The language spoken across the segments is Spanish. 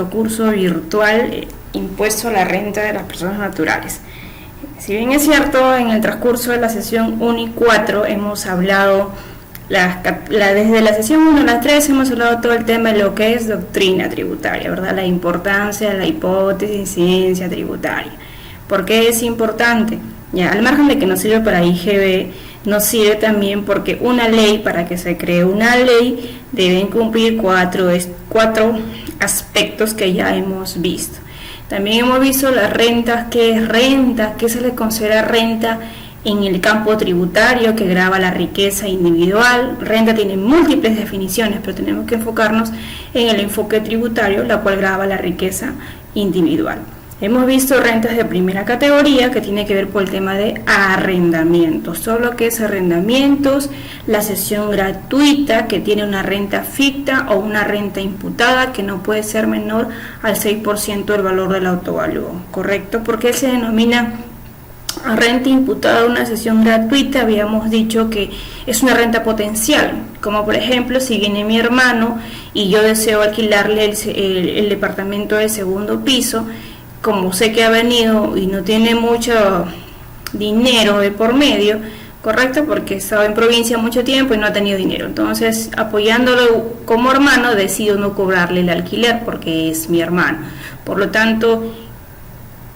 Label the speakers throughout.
Speaker 1: curso virtual Impuesto a la Renta de las Personas Naturales. Si bien es cierto, en el transcurso de la sesión 1 y 4 hemos hablado, desde la sesión 1 a la 3 hemos hablado todo el tema de lo que es doctrina tributaria, ¿verdad? La importancia de la hipótesis de incidencia tributaria. ¿Por qué es importante? Ya, al margen de que nos sirve para IGB, nos sirve también porque una ley, para que se cree una ley, deben cumplir cuatro aspectos que ya hemos visto. También hemos visto las rentas, qué es renta, qué se le considera renta en el campo tributario, que grava la riqueza individual. Renta tiene múltiples definiciones, pero tenemos que enfocarnos en el enfoque tributario, la cual grava la riqueza individual. Hemos visto rentas de primera categoría, que tiene que ver por el tema de arrendamientos, todo lo que es arrendamientos, la cesión gratuita, que tiene una renta ficta o una renta imputada que no puede ser menor al 6% del valor del autovalúo, ¿correcto? Porque se denomina renta imputada una cesión gratuita. Habíamos dicho que es una renta potencial, como por ejemplo si viene mi hermano y yo deseo alquilarle el departamento de segundo piso. Como sé que ha venido y no tiene mucho dinero de por medio, correcto, porque ha estado en provincia mucho tiempo y no ha tenido dinero, entonces apoyándolo como hermano decido no cobrarle el alquiler porque es mi hermano. Por lo tanto,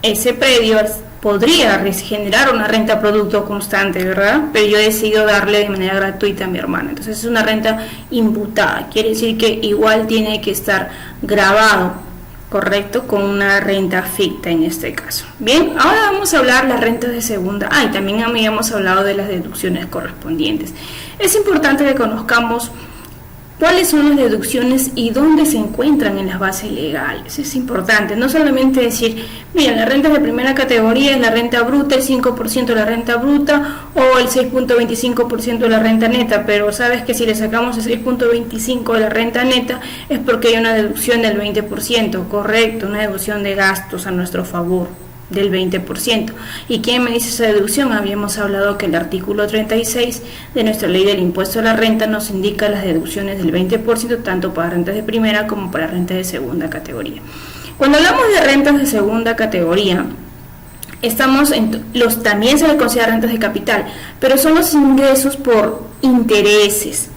Speaker 1: ese predio podría generar una renta producto constante, ¿verdad? Pero yo decido darle de manera gratuita a mi hermano. Entonces es una renta imputada, quiere decir que igual tiene que estar grabado, correcto, con una renta ficta en este caso. Bien, ahora vamos a hablar las rentas de segunda. Y también habíamos hablado de las deducciones correspondientes. Es importante que conozcamos cuáles son las deducciones y dónde se encuentran en las bases legales. Es importante, no solamente decir, mira, la renta de primera categoría es la renta bruta, el 5% de la renta bruta o el 6.25% de la renta neta, pero sabes que si le sacamos el 6.25% de la renta neta es porque hay una deducción del 20%, correcto, una deducción de gastos a nuestro favor del 20%. ¿Y quién me dice esa deducción? Habíamos hablado que el artículo 36 de nuestra ley del impuesto a la renta nos indica las deducciones del 20% tanto para rentas de primera como para rentas de segunda categoría. Cuando hablamos de rentas de segunda categoría, también se le considera rentas de capital, pero son los ingresos por intereses,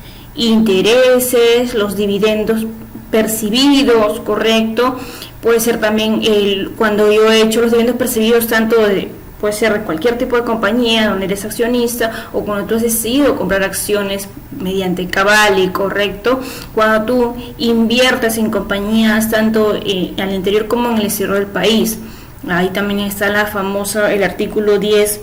Speaker 1: los dividendos percibidos, correcto. Puede ser también cuando yo he hecho los dividendos percibidos puede ser cualquier tipo de compañía donde eres accionista o cuando tú has decidido comprar acciones mediante Cavalli, correcto. Cuando tú inviertes en compañías tanto al interior como en el exterior del país. Ahí también está el artículo 10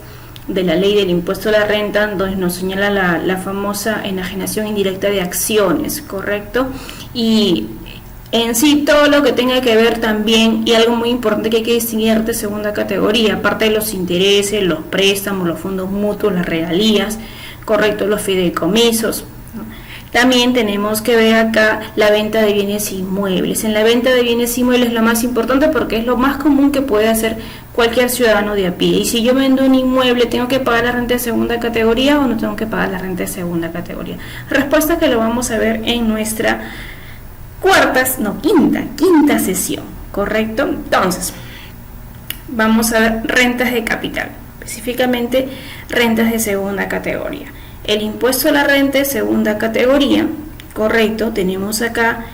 Speaker 1: de la ley del impuesto a la renta, donde nos señala la famosa enajenación indirecta de acciones, correcto. Y en sí todo lo que tenga que ver también, y algo muy importante que hay que distinguir de segunda categoría, aparte de los intereses, los préstamos, los fondos mutuos, las regalías, correcto, los fideicomisos, ¿no? También tenemos que ver acá la venta de bienes inmuebles. En la venta de bienes inmuebles es lo más importante porque es lo más común que puede hacer cualquier ciudadano de a pie. Y si yo vendo un inmueble, ¿tengo que pagar la renta de segunda categoría o no tengo que pagar la renta de segunda categoría? Respuesta que lo vamos a ver en nuestra quinta sesión, ¿correcto? Entonces, vamos a ver rentas de capital, específicamente rentas de segunda categoría. El impuesto a la renta de segunda categoría, correcto, tenemos acá,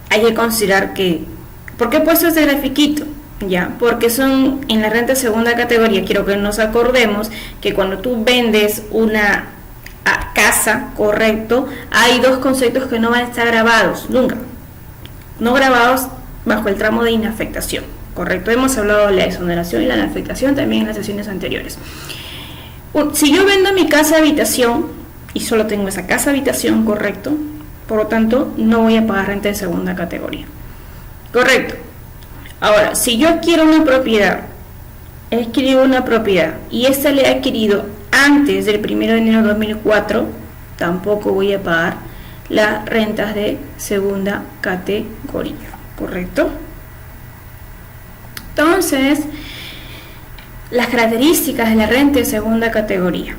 Speaker 1: hay que considerar ¿por qué he puesto este grafiquito? Ya, porque son en la renta de segunda categoría, quiero que nos acordemos que cuando tú vendes una casa, correcto, hay dos conceptos que no van a estar grabados nunca, no grabados bajo el tramo de inafectación, correcto. Hemos hablado de la exoneración y la inafectación también en las sesiones anteriores. Si yo vendo mi casa habitación y solo tengo esa casa habitación, correcto, por lo tanto no voy a pagar renta de segunda categoría, correcto. Ahora, si yo adquiero una propiedad, he adquirido una propiedad y esta le he adquirido antes del 1 de enero de 2004, tampoco voy a pagar las rentas de segunda categoría, ¿correcto? Entonces, las características de la renta de segunda categoría.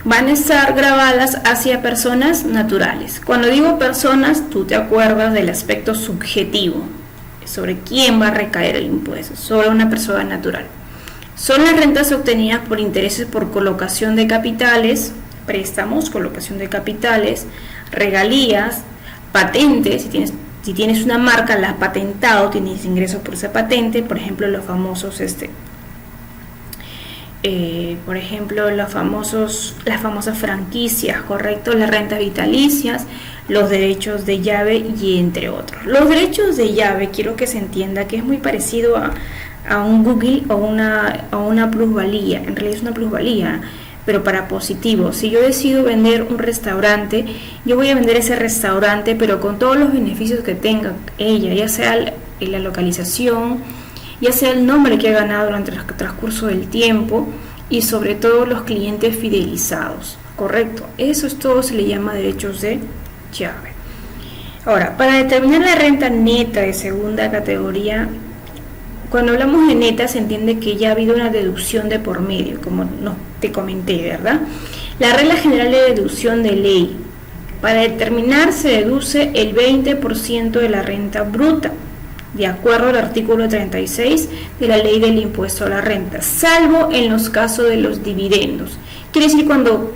Speaker 1: van a estar grabadas hacia personas naturales. Cuando digo personas, tú te acuerdas del aspecto subjetivo, sobre quién va a recaer el impuesto, sobre una persona natural. Son las rentas obtenidas por intereses por colocación de capitales, préstamos, colocación de capitales, regalías, patentes. Si tienes una marca, la has patentado, tienes ingresos por esa patente, por ejemplo, los famosos las famosas franquicias, correcto, las rentas vitalicias, los derechos de llave y entre otros. Los derechos de llave, quiero que se entienda que es muy parecido a un Google o una plusvalía. En realidad es una plusvalía, pero para positivo. Si yo decido vender un restaurante, yo voy a vender ese restaurante, pero con todos los beneficios que tenga ella, ya sea la localización, ya sea el nombre que ha ganado durante el transcurso del tiempo y sobre todo los clientes fidelizados, correcto. Eso es todo, se le llama derechos de llave. Ahora, para determinar la renta neta de segunda categoría, cuando hablamos de neta se entiende que ya ha habido una deducción de por medio, como te comenté, ¿verdad? La regla general de deducción de ley. Para determinar se deduce el 20% de la renta bruta, de acuerdo al artículo 36 de la ley del impuesto a la renta, salvo en los casos de los dividendos. Quiere decir cuando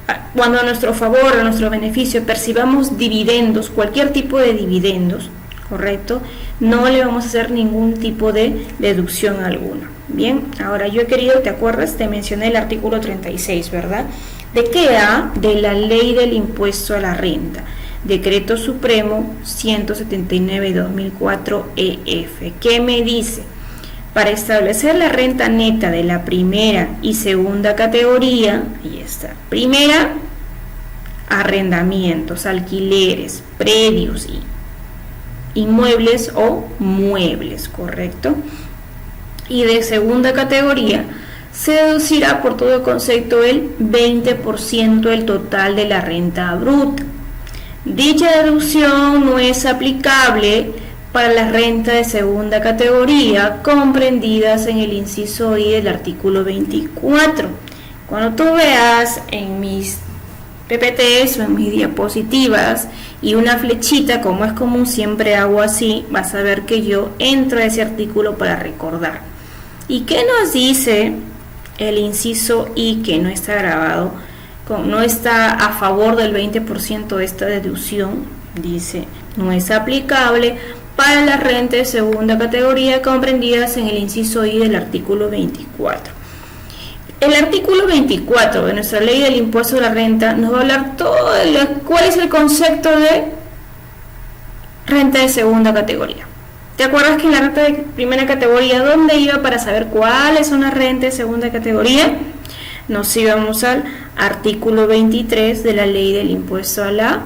Speaker 1: a nuestro favor, a nuestro beneficio, percibamos dividendos, cualquier tipo de dividendos, correcto, no le vamos a hacer ningún tipo de deducción alguna. Bien, ahora yo he querido, ¿te acuerdas? Te mencioné el artículo 36, ¿verdad? ¿De qué da? De la ley del impuesto a la renta. Decreto Supremo 179/2004 EF. ¿Qué me dice? Para establecer la renta neta de la primera y segunda categoría, ahí está, primera, arrendamientos, alquileres, predios y inmuebles o muebles, ¿correcto? Y de segunda categoría se deducirá por todo concepto el 20% del total de la renta bruta. Dicha deducción no es aplicable para las rentas de segunda categoría comprendidas en el inciso I del artículo 24. Cuando tú veas en mis PPTs o en mis diapositivas y una flechita, como es común, siempre hago así, vas a ver que yo entro a ese artículo para recordar. ¿Y qué nos dice el inciso I que no está grabado? No está a favor del 20% de esta deducción, dice, no es aplicable para las rentas de segunda categoría comprendidas en el inciso I del artículo 24. El artículo 24 de nuestra ley del impuesto a la renta nos va a hablar cuál es el concepto de renta de segunda categoría. ¿Te acuerdas que en la renta de primera categoría, dónde iba para saber cuáles son las rentas de segunda categoría? Nos íbamos al artículo 23 de la ley del impuesto a la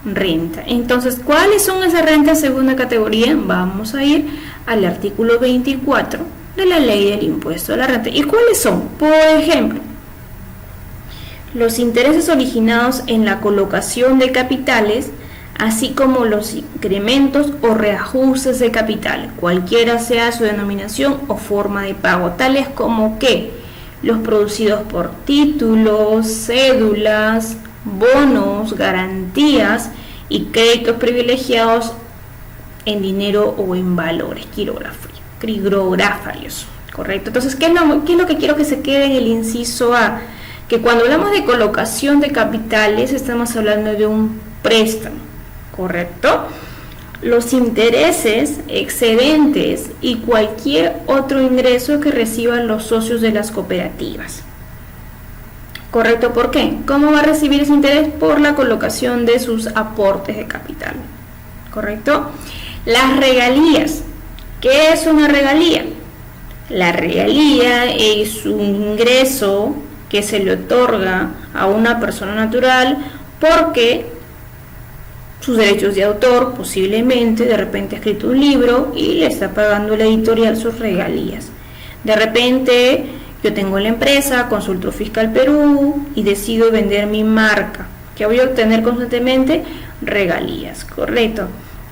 Speaker 1: renta. Entonces, ¿cuáles son esas rentas de segunda categoría? Vamos a ir al artículo 24 de la ley del impuesto a la renta. ¿Y cuáles son? Por ejemplo, los intereses originados en la colocación de capitales, así como los incrementos o reajustes de capital, cualquiera sea su denominación o forma de pago, tales como que los producidos por títulos, cédulas, bonos, garantías y créditos privilegiados en dinero o en valores quirográficos, ¿correcto? Entonces, ¿qué es lo que quiero que se quede en el inciso A? Que cuando hablamos de colocación de capitales estamos hablando de un préstamo, ¿correcto? Los intereses, excedentes y cualquier otro ingreso que reciban los socios de las cooperativas. ¿Correcto? ¿Por qué? ¿Cómo va a recibir ese interés? Por la colocación de sus aportes de capital. ¿Correcto? Las regalías. ¿Qué es una regalía? La regalía es un ingreso que se le otorga a una persona natural porque sus derechos de autor, posiblemente, de repente ha escrito un libro y le está pagando la editorial sus regalías. De repente, yo tengo la empresa, Consultor Fiscal Perú, y decido vender mi marca, que voy a obtener constantemente regalías, ¿correcto?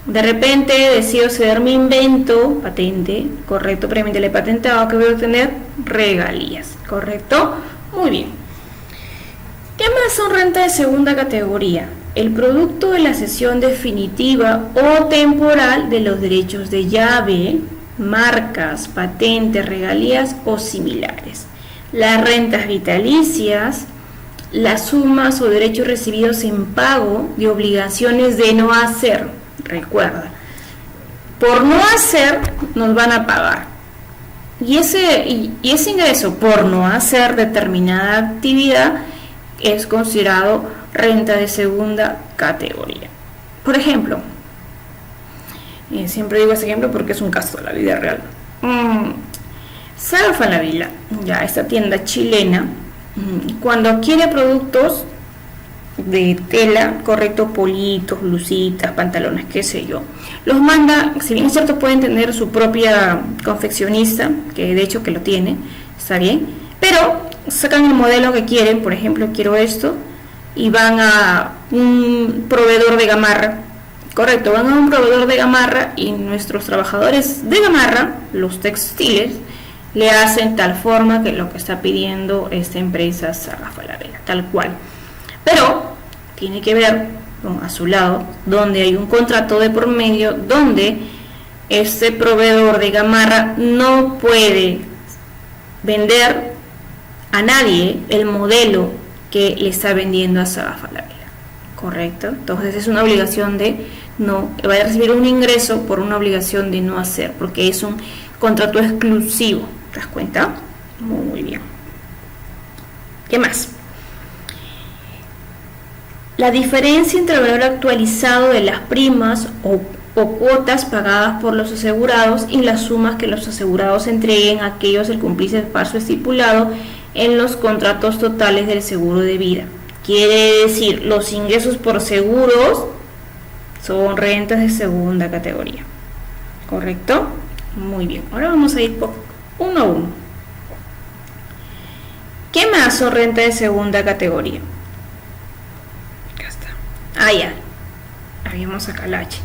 Speaker 1: De repente decido ceder mi invento, patente, ¿correcto? Previamente le he patentado, que voy a obtener regalías, ¿correcto? Muy bien. más son renta de segunda categoría? El producto de la cesión definitiva o temporal de los derechos de llave, marcas, patentes, regalías o similares. Las rentas vitalicias, las sumas o derechos recibidos en pago de obligaciones de no hacer. Recuerda, por no hacer nos van a pagar. Y ese ingreso por no hacer determinada actividad es considerado renta de segunda categoría. Por ejemplo, siempre digo ese ejemplo porque es un caso de la vida real. Sara Falabella, ya esta tienda chilena, cuando adquiere productos de tela, correcto, politos, blusitas, pantalones, qué sé yo, los manda, si bien es cierto pueden tener su propia confeccionista, que de hecho que lo tiene, está bien, pero sacan el modelo que quieren, por ejemplo, quiero esto, y van a un proveedor de gamarra, correcto, van a un proveedor de gamarra y nuestros trabajadores de gamarra, los textiles, le hacen tal forma que lo que está pidiendo esta empresa Sara Falabella, tal cual. Pero tiene que ver a su lado donde hay un contrato de por medio donde este proveedor de gamarra no puede vender a nadie el modelo que le está vendiendo a Sara Falabella, correcto. Entonces es una obligación de no, va a recibir un ingreso por una obligación de no hacer, porque es un contrato exclusivo. ¿Te das cuenta? Muy bien. ¿Qué más? La diferencia entre el valor actualizado de las primas o cuotas pagadas por los asegurados y las sumas que los asegurados entreguen a aquellos al cumplirse el paso estipulado en los contratos totales del seguro de vida. Quiere decir, los ingresos por seguros son rentas de segunda categoría. ¿Correcto? Muy bien. Ahora vamos a ir por uno a uno. ¿Qué más son rentas de segunda categoría? Acá está. Ya. Habíamos acá la H.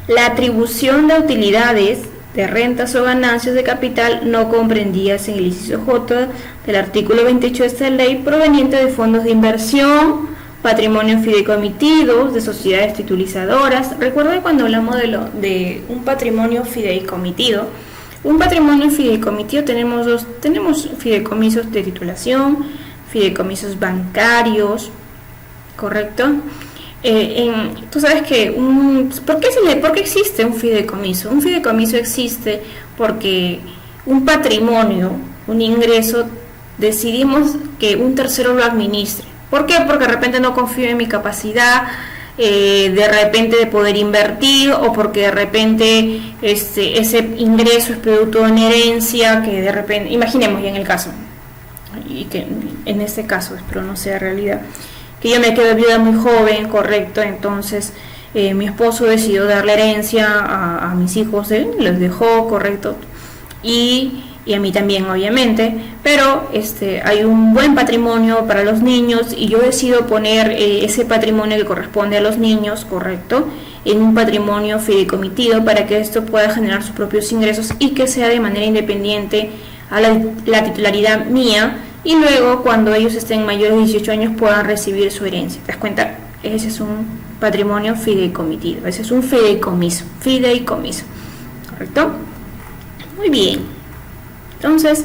Speaker 1: La atribución de utilidades de rentas o ganancias de capital no comprendidas en el inciso J del artículo 28 de esta ley, proveniente de fondos de inversión, patrimonio fideicomitidos, de sociedades titulizadoras. Recuerda cuando hablamos de un patrimonio fideicomitido. Un patrimonio fideicomitido tenemos fideicomisos de titulación, fideicomisos bancarios, ¿correcto? Tú sabes que ¿por qué existe un fideicomiso? Un fideicomiso existe porque un patrimonio, un ingreso, decidimos que un tercero lo administre. ¿Por qué? Porque de repente no confío en mi capacidad, de repente de poder invertir, o porque de repente ese ingreso es producto de una herencia que de repente, imaginemos ya en el caso, y que en este caso espero no sea realidad, que yo me quedé viuda muy joven, correcto, entonces mi esposo decidió darle herencia a mis hijos, les dejó, correcto, y a mí también obviamente, pero hay un buen patrimonio para los niños y yo decido poner ese patrimonio que corresponde a los niños, correcto, en un patrimonio fideicomitido para que esto pueda generar sus propios ingresos y que sea de manera independiente a la titularidad mía, y luego cuando ellos estén mayores de 18 años puedan recibir su herencia. ¿Te das cuenta? Ese es un patrimonio fideicomitido, ese es un fideicomiso, ¿correcto? Muy bien. Entonces,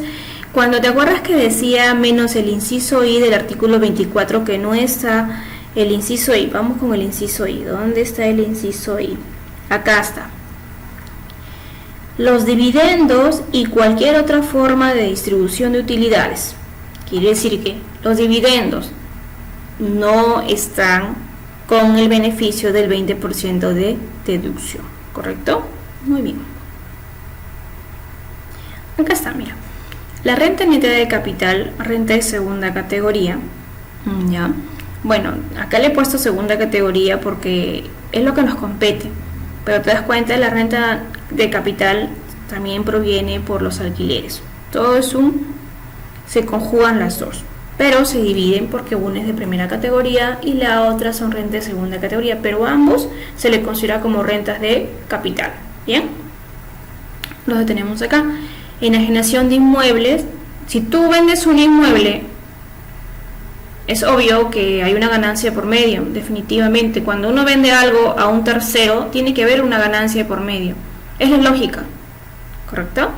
Speaker 1: cuando te acuerdas que decía menos el inciso I del artículo 24, que no está el inciso I, vamos con el inciso I. ¿Dónde está el inciso I? Acá está. Los dividendos y cualquier otra forma de distribución de utilidades. Quiere decir que los dividendos no están con el beneficio del 20% de deducción, ¿correcto? Muy bien. Acá está, mira. La renta en entidad de capital, renta de segunda categoría. ¿Ya? Bueno, acá le he puesto segunda categoría porque es lo que nos compete. Pero te das cuenta, la renta de capital también proviene por los alquileres. Todo es se conjugan las dos, pero se dividen porque una es de primera categoría y la otra son rentas de segunda categoría, pero ambos se le considera como rentas de capital. ¿Bien? Los detenemos acá. Enajenación de inmuebles. Si tú vendes un inmueble, es obvio que hay una ganancia por medio, definitivamente. Cuando uno vende algo a un tercero, tiene que haber una ganancia por medio. Es la lógica, ¿correcto?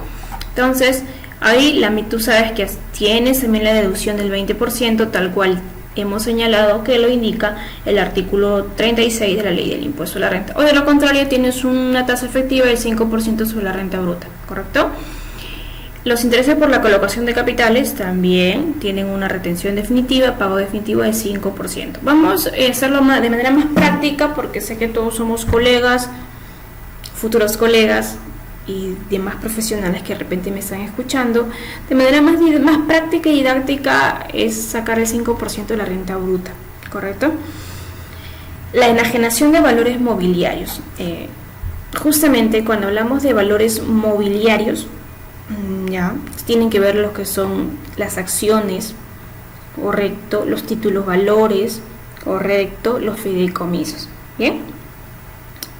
Speaker 1: Entonces, ahí tú sabes que tienes también la deducción del 20%, tal cual hemos señalado que lo indica el artículo 36 de la ley del impuesto a la renta. O de lo contrario, tienes una tasa efectiva del 5% sobre la renta bruta, ¿correcto? Los intereses por la colocación de capitales también tienen una retención definitiva, pago definitivo del 5%. Vamos a hacerlo de manera más práctica porque sé que todos somos colegas, futuros colegas y demás profesionales que de repente me están escuchando. De manera más práctica y didáctica es sacar el 5% de la renta bruta, ¿correcto? La enajenación de valores mobiliarios. Justamente cuando hablamos de valores mobiliarios, ya tienen que ver lo que son las acciones, correcto, los títulos valores, correcto, los fideicomisos, bien,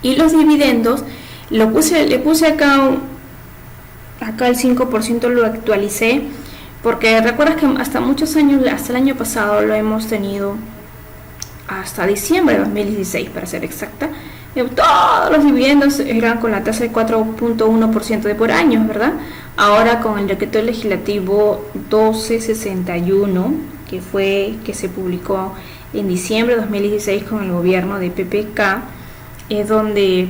Speaker 1: y los dividendos. Le puse acá el 5%, lo actualicé porque recuerdas que hasta muchos años, hasta el año pasado lo hemos tenido hasta diciembre de 2016 para ser exacta. Todos los dividendos eran con la tasa de 4.1% de por año, ¿verdad? Ahora con el decreto legislativo 1261, que se publicó en diciembre de 2016 con el gobierno de PPK, es donde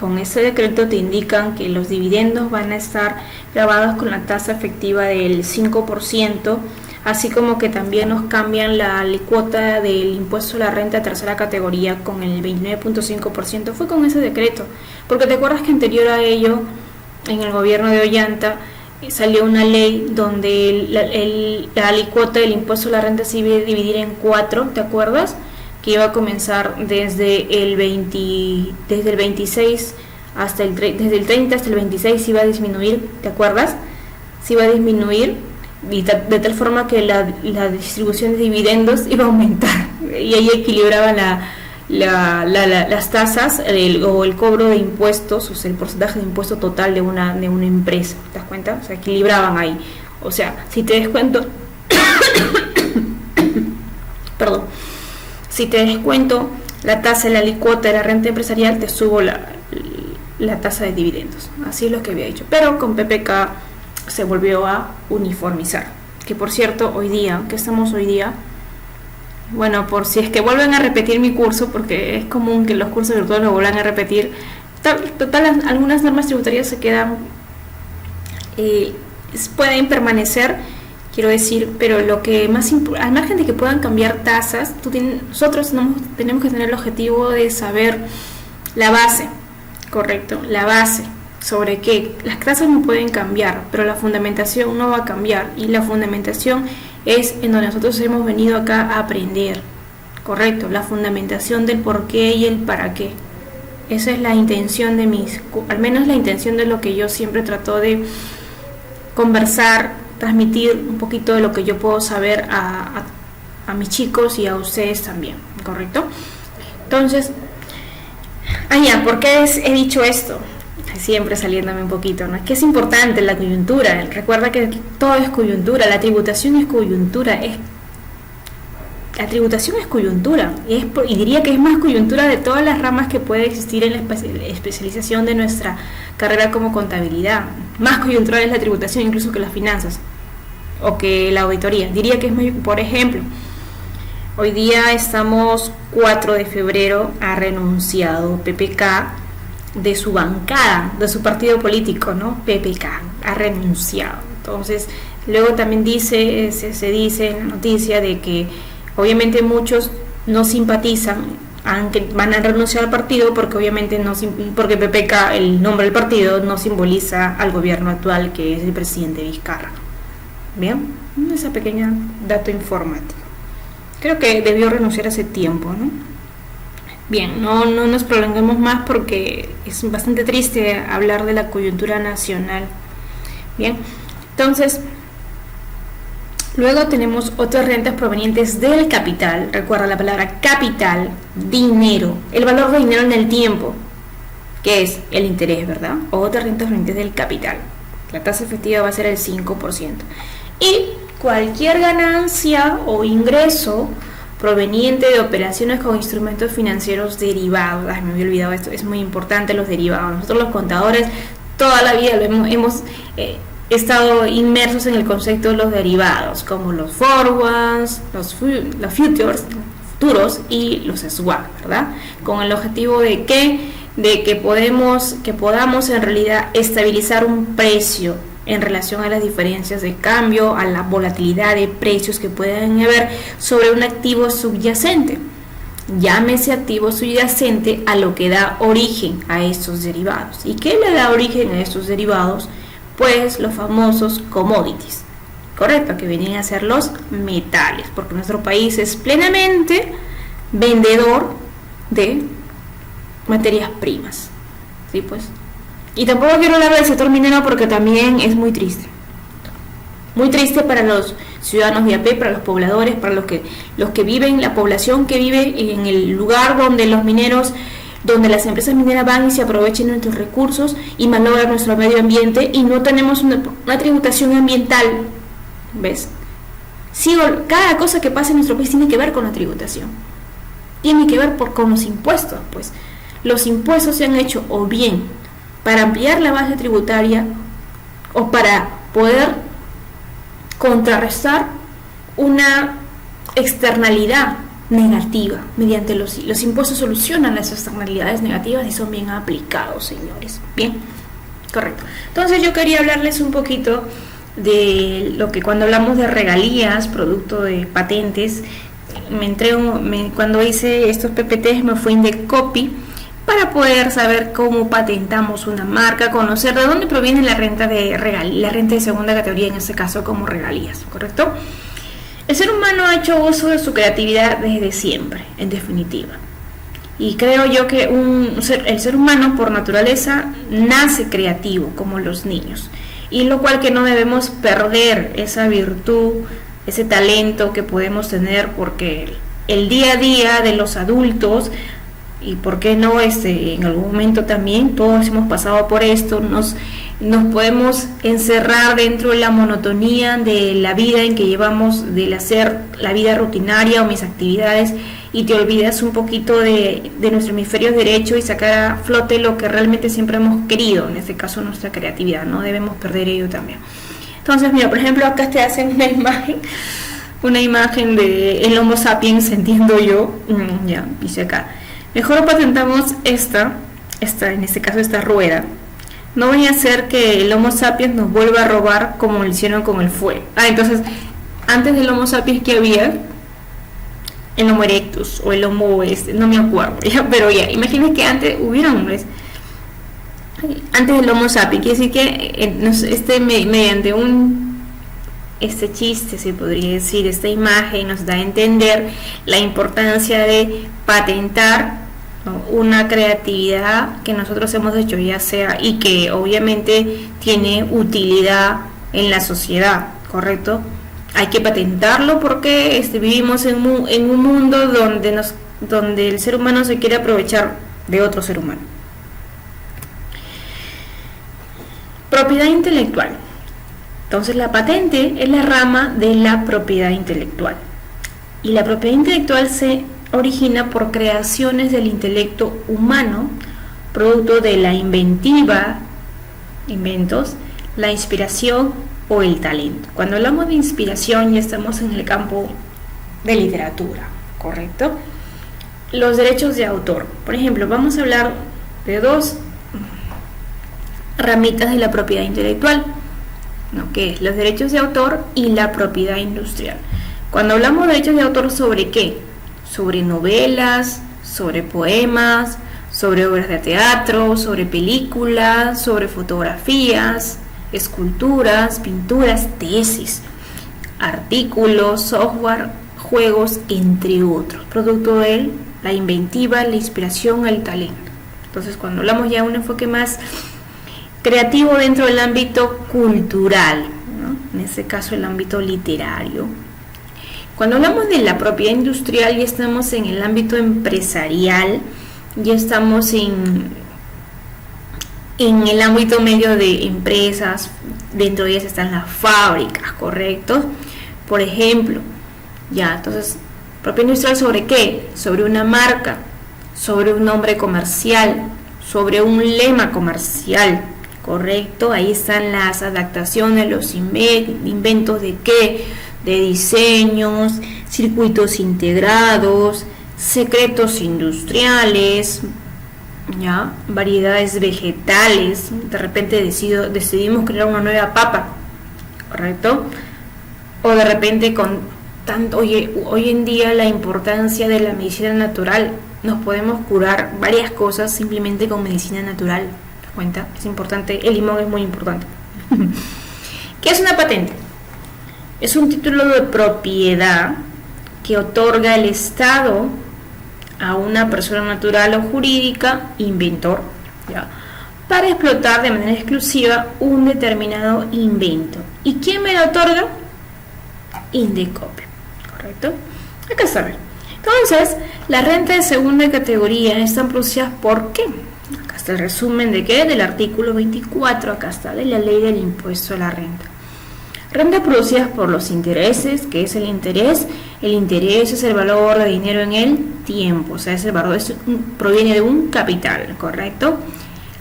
Speaker 1: con ese decreto te indican que los dividendos van a estar grabados con la tasa efectiva del 5%, así como que también nos cambian la alícuota del impuesto a la renta de tercera categoría con el 29.5%. Fue con ese decreto, porque te acuerdas que anterior a ello, en el gobierno de Ollanta, salió una ley donde la alícuota del impuesto a la renta se iba a dividir en 4, ¿te acuerdas? Que iba a comenzar desde el 26 hasta desde el 30 hasta el 26 se iba a disminuir, ¿te acuerdas? Se iba a disminuir y de tal forma que la distribución de dividendos iba a aumentar y ahí equilibraba las tasas o el cobro de impuestos, o sea, el porcentaje de impuesto total de una empresa, ¿te das cuenta? O sea, equilibraban ahí. O sea, si te descuento perdón, si te descuento la tasa de la alícuota de la renta empresarial, te subo la tasa de dividendos. Así es lo que había dicho. Pero con PPK se volvió a uniformizar. Que por cierto, hoy día, ¿qué estamos hoy día? Bueno, por si es que vuelven a repetir mi curso, porque es común que los cursos virtuales lo vuelvan a repetir. Total, algunas normas tributarias se quedan, pueden permanecer, quiero decir, pero lo que más al margen de que puedan cambiar tasas, nosotros tenemos que tener el objetivo de saber la base, correcto, la base, sobre qué las tasas no pueden cambiar, pero la fundamentación no va a cambiar, y la fundamentación es en donde nosotros hemos venido acá a aprender, correcto, la fundamentación del por qué y el para qué. Esa es la intención al menos la intención de lo que yo siempre trato de conversar, transmitir un poquito de lo que yo puedo saber a mis chicos y a ustedes también, ¿correcto? Entonces, ¿por qué he dicho esto? Siempre saliéndome un poquito, ¿no? Es que es importante la coyuntura. Recuerda que todo es coyuntura, la tributación es coyuntura, la tributación es coyuntura, y diría que es más coyuntura de todas las ramas que puede existir en la especialización de nuestra carrera como contabilidad. Más coyuntural es la tributación incluso que las finanzas o que la auditoría. Diría que es más, por ejemplo, hoy día estamos 4 de febrero, ha renunciado PPK de su bancada, de su partido político, ¿no? PPK ha renunciado. Entonces, luego también se dice en la noticia de que obviamente muchos no simpatizan, aunque van a renunciar al partido, porque obviamente porque PPK, el nombre del partido, no simboliza al gobierno actual, que es el presidente Vizcarra. Bien, ese pequeño dato informático. Creo que debió renunciar hace tiempo, ¿no? Bien, no nos prolonguemos más porque es bastante triste hablar de la coyuntura nacional. Bien, entonces, luego tenemos otras rentas provenientes del capital. Recuerda la palabra capital, dinero, el valor de dinero en el tiempo, que es el interés, ¿verdad? Otras rentas provenientes del capital. La tasa efectiva va a ser el 5%. Y cualquier ganancia o ingreso proveniente de operaciones con instrumentos financieros derivados. Ay, me había olvidado esto, es muy importante los derivados. Nosotros los contadores toda la vida hemos estado inmersos en el concepto de los derivados, como los forwards, los futuros y los swap, ¿verdad? Con el objetivo de que podamos en realidad estabilizar un precio en relación a las diferencias de cambio, a la volatilidad de precios que pueden haber sobre un activo subyacente. Llámese activo subyacente a lo que da origen a estos derivados. ¿Y qué le da origen a estos derivados? Pues los famosos commodities, correcto, que vienen a ser los metales, porque nuestro país es plenamente vendedor de materias primas, ¿sí? Pues, y tampoco quiero hablar del sector minero porque también es muy triste para los ciudadanos de a pie, para los pobladores, para los que viven, la población que vive en el lugar donde los mineros, donde las empresas mineras van y se aprovechan nuestros recursos y malogran nuestro medio ambiente y no tenemos una tributación ambiental, ¿ves? Cada cosa que pasa en nuestro país tiene que ver con la tributación, tiene que ver con los impuestos, pues los impuestos se han hecho o bien para ampliar la base tributaria o para poder contrarrestar una externalidad negativa. Mediante los impuestos solucionan las externalidades negativas y son bien aplicados, señores. Bien, correcto. Entonces yo quería hablarles un poquito de lo que cuando hablamos de regalías, producto de patentes, cuando hice estos PPTs me fui de copy para poder saber cómo patentamos una marca, conocer de dónde proviene la renta de segunda categoría, en este caso como regalías, ¿correcto? El ser humano ha hecho uso de su creatividad desde siempre, en definitiva. Y creo yo que el ser humano por naturaleza nace creativo, como los niños. Y lo cual que no debemos perder esa virtud, ese talento que podemos tener, porque el día a día de los adultos, y por qué no en algún momento también, todos hemos pasado por esto, nos podemos encerrar dentro de la monotonía de la vida en que llevamos, del hacer la vida rutinaria o mis actividades, y te olvidas un poquito de nuestro hemisferio derecho y sacar a flote lo que realmente siempre hemos querido, en este caso nuestra creatividad. No debemos perder ello también. Entonces, mira, por ejemplo, acá te hacen una imagen de el Homo sapiens, entiendo yo, ya, dice acá. Mejor patentamos esta, en este caso esta rueda. No vaya a ser que el Homo sapiens nos vuelva a robar como lo hicieron con el fuego. Entonces, antes del Homo sapiens, ¿qué había? El Homo erectus o el Homo no me acuerdo, ¿ya? Pero ya, imagínense que antes hubieron hombres. Antes del Homo sapiens, quiere decir que mediante este chiste, se podría decir, esta imagen nos da a entender la importancia de patentar, ¿no?, una creatividad que nosotros hemos hecho, ya sea, y que obviamente tiene utilidad en la sociedad, ¿correcto? Hay que patentarlo porque vivimos en un mundo donde el ser humano se quiere aprovechar de otro ser humano. Propiedad intelectual. Entonces la patente es la rama de la propiedad intelectual. Y la propiedad intelectual se origina por creaciones del intelecto humano, producto de la inventiva, inventos, la inspiración o el talento. Cuando hablamos de inspiración ya estamos en el campo de literatura, ¿correcto? Los derechos de autor. Por ejemplo, vamos a hablar de dos ramitas de la propiedad intelectual, ¿no?, que es los derechos de autor y la propiedad industrial. Cuando hablamos de derechos de autor, ¿sobre qué? Sobre novelas, sobre poemas, sobre obras de teatro, sobre películas, sobre fotografías, esculturas, pinturas, tesis, artículos, software, juegos, entre otros, producto de la inventiva, la inspiración, el talento. Entonces, cuando hablamos ya de un enfoque más creativo dentro del ámbito cultural, ¿no?, en este caso el ámbito literario. Cuando hablamos de la propiedad industrial ya estamos en el ámbito empresarial, ya estamos en el ámbito medio de empresas, dentro de ellas están las fábricas, ¿correcto? Por ejemplo, ya, entonces, propiedad industrial ¿sobre qué? Sobre una marca, sobre un nombre comercial, sobre un lema comercial, ¿correcto? Ahí están las adaptaciones, los inventos de qué, de diseños, circuitos integrados, secretos industriales, ¿ya? Variedades vegetales, de repente decidimos crear una nueva papa, ¿correcto? O de repente con tanto, hoy en día la importancia de la medicina natural, nos podemos curar varias cosas simplemente con medicina natural, ¿te das cuenta? Es importante, el limón es muy importante. ¿Qué es una patente? Es un título de propiedad que otorga el Estado a una persona natural o jurídica, inventor, ¿ya?, para explotar de manera exclusiva un determinado invento. ¿Y quién me lo otorga? Indecopio, ¿correcto? Hay que saber. Entonces, las rentas de segunda categoría están producidas ¿por qué? Acá está el resumen de qué, del artículo 24, acá está, de la ley del impuesto a la renta. Rentas producidas por los intereses. ¿Qué es el interés? El interés es el valor de dinero en el tiempo, o sea, ese valor proviene de un capital, ¿correcto?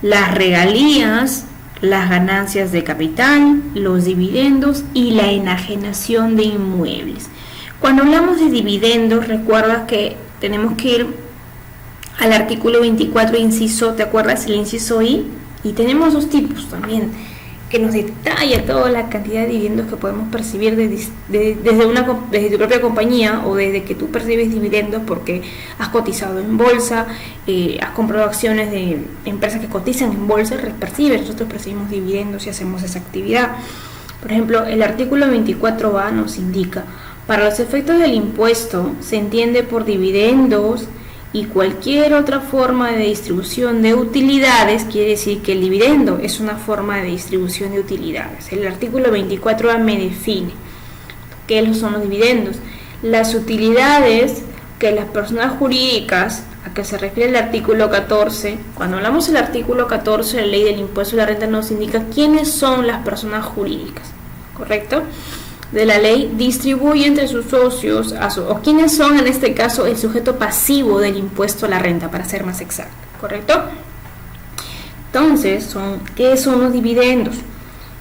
Speaker 1: Las regalías, las ganancias de capital, los dividendos y la enajenación de inmuebles. Cuando hablamos de dividendos, recuerda que tenemos que ir al artículo 24, inciso, ¿te acuerdas? El inciso I. Y tenemos dos tipos también, que nos detalla toda la cantidad de dividendos que podemos percibir desde tu propia compañía, o desde que tú percibes dividendos porque has cotizado en bolsa, has comprado acciones de empresas que cotizan en bolsa, nosotros percibimos dividendos y hacemos esa actividad. Por ejemplo, el artículo 24A nos indica: para los efectos del impuesto se entiende por dividendos y cualquier otra forma de distribución de utilidades. Quiere decir que el dividendo es una forma de distribución de utilidades. El artículo 24A me define qué son los dividendos. Las utilidades que las personas jurídicas, a que se refiere el artículo 14, cuando hablamos del artículo 14 de la ley del impuesto a la renta, nos indica quiénes son las personas jurídicas, ¿correcto?, de la ley, distribuye entre sus socios o quiénes son en este caso el sujeto pasivo del impuesto a la renta, para ser más exacto, ¿correcto? Entonces, ¿qué son los dividendos?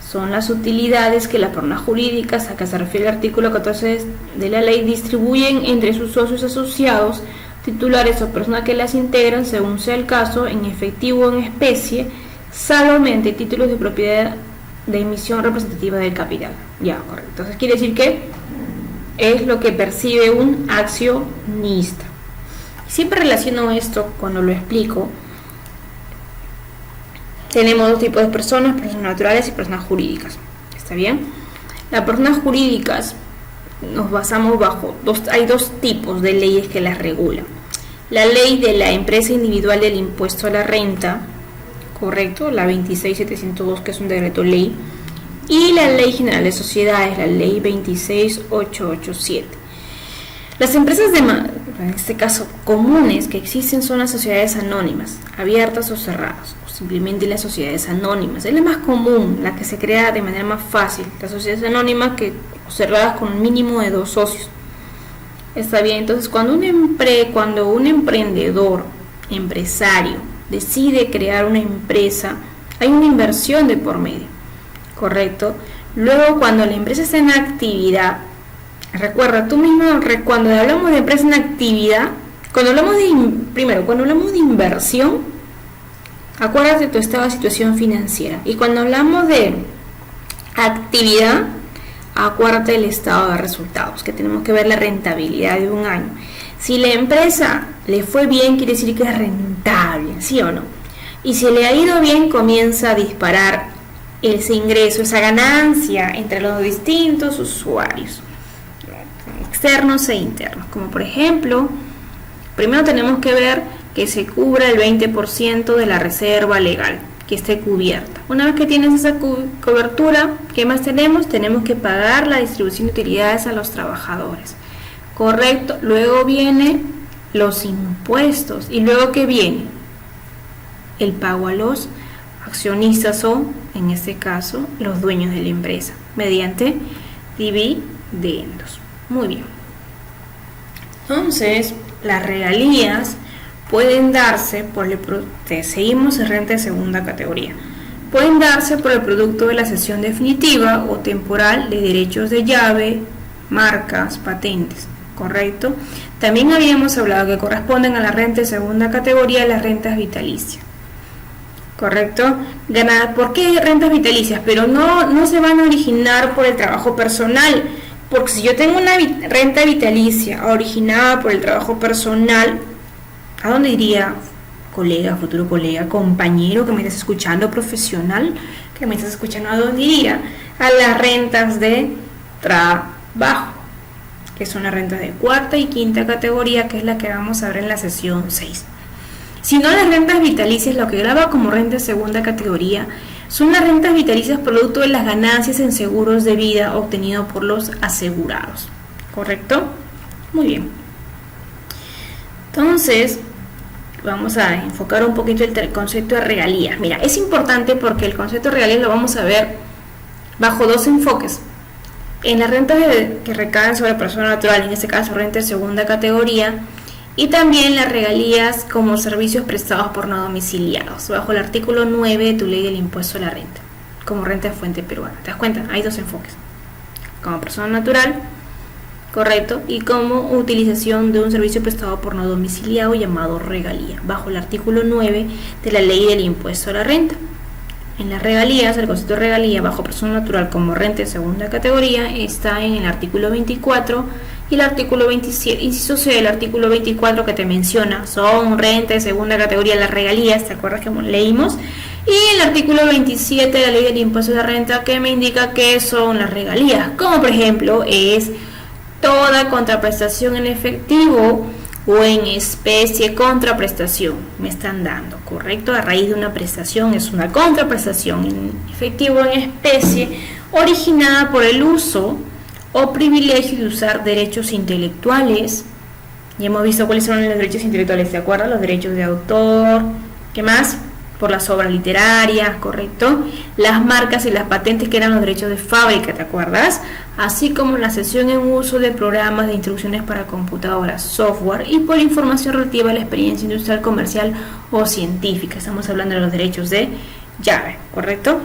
Speaker 1: Son las utilidades que las personas jurídicas, a que se refiere el artículo 14 de la ley, distribuyen entre sus socios asociados, titulares o personas que las integran, según sea el caso, en efectivo o en especie, salvo mediante títulos de propiedad de emisión representativa del capital. Ya, correcto. Entonces quiere decir que es lo que percibe un accionista. Siempre relaciono esto cuando lo explico. Tenemos dos tipos de personas naturales y personas jurídicas. ¿Está bien? Las personas jurídicas nos basamos hay dos tipos de leyes que las regulan. La ley de la empresa individual del impuesto a la renta, correcto, la 26702, que es un decreto ley, y la ley general de sociedades, la ley 26887. Las empresas en este caso comunes que existen son las sociedades anónimas, abiertas o cerradas, o simplemente las sociedades anónimas. Es la más común, la que se crea de manera más fácil, las sociedades anónimas o cerradas con un mínimo de 2 socios. Está bien. Entonces, cuando un emprendedor, empresario, decide crear una empresa, hay una inversión de por medio, ¿correcto? Luego, cuando la empresa está en actividad, recuerda tú mismo, cuando hablamos de empresa en actividad, cuando hablamos de inversión, acuérdate de tu estado de situación financiera. Y cuando hablamos de actividad, acuérdate del estado de resultados, que tenemos que ver la rentabilidad de un año. Si la empresa le fue bien, quiere decir que es rentable, ¿sí o no? Y si le ha ido bien, comienza a disparar ese ingreso, esa ganancia entre los distintos usuarios, externos e internos. Como por ejemplo, primero tenemos que ver que se cubra el 20% de la reserva legal, que esté cubierta. Una vez que tienes esa cobertura, ¿qué más tenemos? Tenemos que pagar la distribución de utilidades a los trabajadores. Correcto. Luego vienen los impuestos. ¿Y luego qué viene? El pago a los accionistas o, en este caso, los dueños de la empresa, mediante dividendos. Muy bien. Entonces, las regalías pueden darse por seguimos en renta de segunda categoría. Pueden darse por el producto de la cesión definitiva o temporal de derechos de llave, marcas, patentes, ¿correcto? También habíamos hablado que corresponden a la renta de segunda categoría las rentas vitalicias, ¿correcto? ¿Por qué rentas vitalicias? Pero no se van a originar por el trabajo personal, porque si yo tengo una renta vitalicia originada por el trabajo personal, ¿a dónde iría? Colega, futuro colega, compañero que me estás escuchando, profesional que me estás escuchando, ¿a dónde iría? A las rentas de trabajo, que son las rentas de cuarta y quinta categoría, que es la que vamos a ver en la sesión 6. Si no, las rentas vitalicias, lo que graba como renta de segunda categoría, son las rentas vitalicias producto de las ganancias en seguros de vida obtenidos por los asegurados, ¿correcto? Muy bien. Entonces, vamos a enfocar un poquito el concepto de regalías. Mira, es importante porque el concepto de regalías lo vamos a ver bajo dos enfoques. En las rentas que recaen sobre persona natural, en este caso renta de segunda categoría, y también las regalías como servicios prestados por no domiciliados, bajo el artículo 9 de tu ley del impuesto a la renta, como renta de fuente peruana. ¿Te das cuenta? Hay dos enfoques. Como persona natural, correcto, y como utilización de un servicio prestado por no domiciliado llamado regalía, bajo el artículo 9 de la ley del impuesto a la renta. En las regalías, el concepto de regalía bajo persona natural como renta de segunda categoría está en el artículo 24 y el artículo 27, inciso C del artículo 24 que te menciona, son renta de segunda categoría las regalías, ¿te acuerdas que leímos? Y el artículo 27 de la ley del impuesto a la renta que me indica que son las regalías, como por ejemplo es toda contraprestación en efectivo o en especie contraprestación me están dando, ¿correcto? A raíz de una prestación es una contraprestación en efectivo o en especie originada por el uso o privilegio de usar derechos intelectuales. Ya hemos visto cuáles son los derechos intelectuales, ¿de acuerdo? Los derechos de autor, ¿qué más? Por las obras literarias, ¿correcto? Las marcas y las patentes que eran los derechos de fábrica, ¿te acuerdas? Así como la cesión en uso de programas de instrucciones para computadoras, software y por información relativa a la experiencia industrial, comercial o científica. Estamos hablando de los derechos de llave, ¿correcto?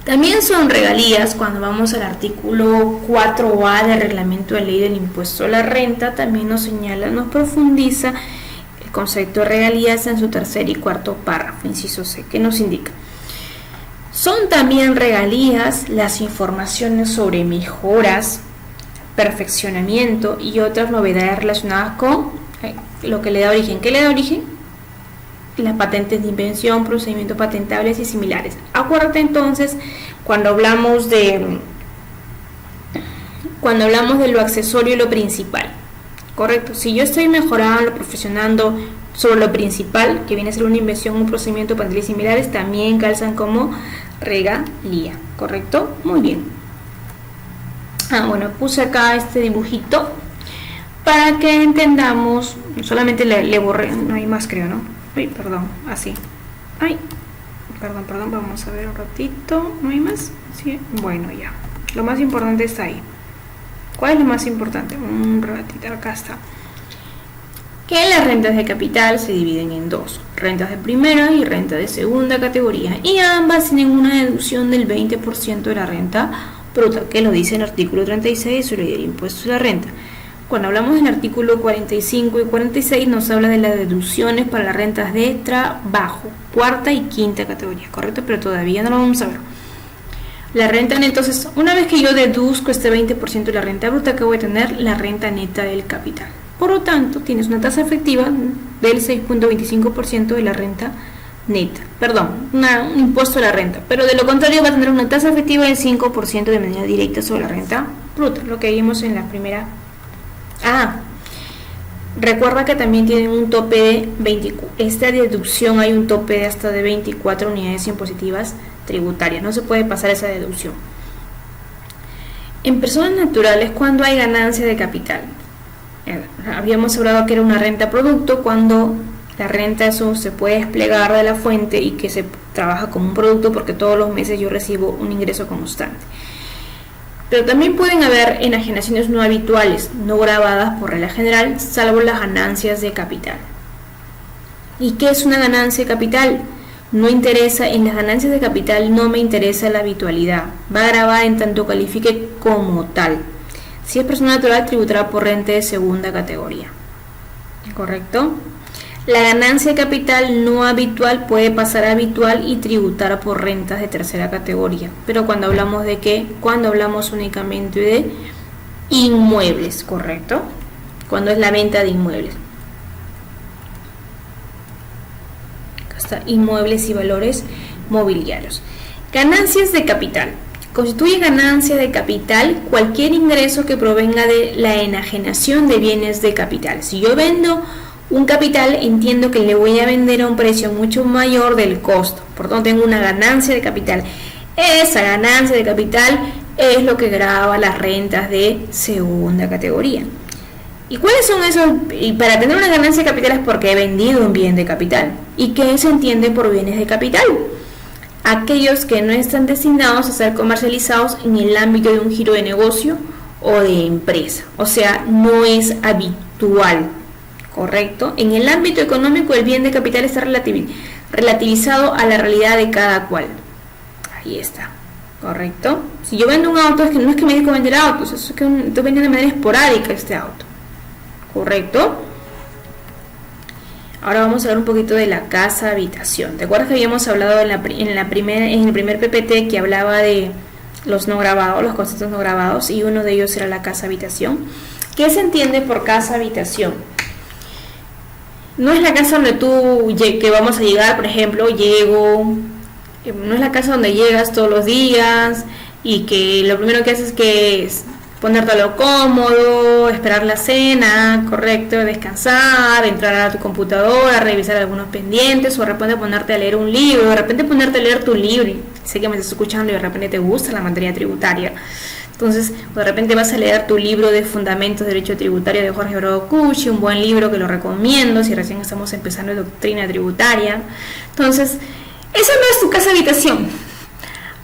Speaker 1: También son regalías cuando vamos al artículo 4A del reglamento de ley del impuesto a la renta, también nos señala, nos profundiza el concepto de regalías en su tercer y cuarto párrafo, inciso C, que nos indica. Son también regalías las informaciones sobre mejoras, perfeccionamiento y otras novedades relacionadas con lo que le da origen. ¿Qué le da origen? Las patentes de invención, procedimientos patentables y similares. Acuérdate entonces cuando hablamos de lo accesorio y lo principal, correcto. Si yo estoy mejorando, profesionando sobre lo principal, que viene a ser una invención, un procedimiento patentable y similares, también calzan como regalía, correcto. Muy bien. Bueno, puse acá este dibujito para que entendamos. Solamente le borré, no hay más, creo, ¿no? Ay, perdón, así. Ay, perdón, vamos a ver un ratito. ¿No hay más? Sí, bueno, ya. Lo más importante está ahí. ¿Cuál es lo más importante? Un ratito, acá está. Que las rentas de capital se dividen en dos: rentas de primera y renta de segunda categoría, y ambas tienen una deducción del 20% de la renta bruta, que lo dice en el artículo 36 de la ley del impuesto a la renta. Cuando hablamos del artículo 45 y 46 nos habla de las deducciones para las rentas de trabajo, cuarta y quinta categoría, ¿correcto? Pero todavía no lo vamos a ver. La renta neta, entonces, una vez que yo deduzco este 20% de la renta bruta, que voy a tener la renta neta del capital. Por lo tanto, tienes una tasa efectiva del 6.25% de la renta neta. Perdón, un impuesto a la renta. Pero de lo contrario va a tener una tasa efectiva del 5% de manera directa sobre la renta bruta, lo que vimos en la primera. Recuerda que también tienen un tope de 24. Esta deducción hay un tope de hasta de 24 unidades impositivas tributarias. No se puede pasar esa deducción. En personas naturales, cuando hay ganancia de capital, habíamos hablado que era una renta producto, cuando la renta eso se puede desplegar de la fuente y que se trabaja como un producto porque todos los meses yo recibo un ingreso constante. Pero también pueden haber enajenaciones no habituales, no grabadas por regla general, salvo las ganancias de capital. ¿Y qué es una ganancia de capital? No interesa, en las ganancias de capital no me interesa la habitualidad, va grabada en tanto califique como tal. Si es persona natural, tributará por renta de segunda categoría. ¿Correcto? La ganancia de capital no habitual puede pasar a habitual y tributar por rentas de tercera categoría. Pero cuando hablamos de qué? Cuando hablamos únicamente de inmuebles, ¿correcto? Cuando es la venta de inmuebles. Acá está, inmuebles y valores mobiliarios. Ganancias de capital. Constituye ganancia de capital cualquier ingreso que provenga de la enajenación de bienes de capital. Si yo vendo un capital, entiendo que le voy a vender a un precio mucho mayor del costo, por lo tanto tengo una ganancia de capital. Esa ganancia de capital es lo que grava las rentas de segunda categoría. ¿Y cuáles son esos? Y para tener una ganancia de capital es porque he vendido un bien de capital. ¿Y qué se entiende por bienes de capital? Aquellos que no están destinados a ser comercializados en el ámbito de un giro de negocio o de empresa, o sea, no es habitual. ¿Correcto? En el ámbito económico el bien de capital está relativizado a la realidad de cada cual. Ahí está. ¿Correcto? Si yo vendo un auto, es que no es que me dedico a vender autos, es que estoy vendiendo de manera esporádica este auto. ¿Correcto? Ahora vamos a hablar un poquito de la casa habitación. ¿Te acuerdas que habíamos hablado en el primer PPT que hablaba de los no grabados, los conceptos no grabados, y uno de ellos era la casa habitación? ¿Qué se entiende por casa habitación? No es la casa donde que vamos a llegar, por ejemplo, no es la casa donde llegas todos los días y que lo primero que haces es ponerte a lo cómodo, esperar la cena, correcto, descansar, entrar a tu computadora, revisar algunos pendientes, o de repente ponerte a leer un libro, de repente ponerte a leer tu libro. Sé que me estás escuchando y de repente te gusta la materia tributaria. Entonces, de repente vas a leer tu libro de Fundamentos de Derecho Tributario de Jorge Bravo Cucci, un buen libro que lo recomiendo si recién estamos empezando en doctrina tributaria. Entonces, esa no es tu casa habitación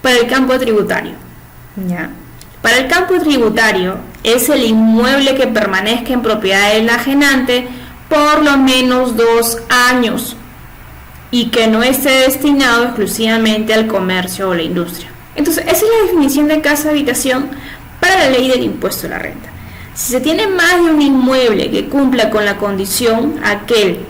Speaker 1: para el campo tributario, ¿ya? Para el campo tributario es el inmueble que permanezca en propiedad del enajenante por lo menos 2 años y que no esté destinado exclusivamente al comercio o la industria. Entonces, esa es la definición de casa habitación para la ley del impuesto a la renta. Si se tiene más de un inmueble que cumpla con la condición aquel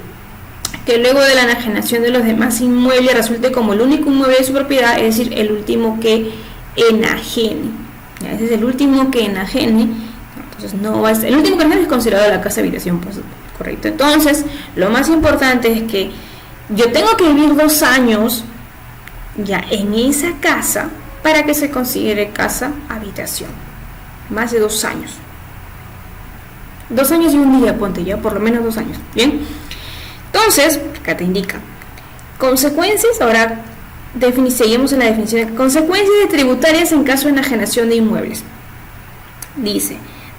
Speaker 1: que luego de la enajenación de los demás inmuebles resulte como el único inmueble de su propiedad, es decir, el último que enajene. ¿Ya? Ese es el último que enajene. Entonces, el último que enajene es considerado la casa habitación, pues, correcto. Entonces, lo más importante es que yo tengo que vivir 2 años ya en esa casa para que se considere casa habitación. Más de 2 años. 2 años y un día, ponte ya, por lo menos 2 años. Bien. Entonces, acá te indica consecuencias. Ahora seguimos en la definición de consecuencias tributarias en caso de enajenación de inmuebles. Dice,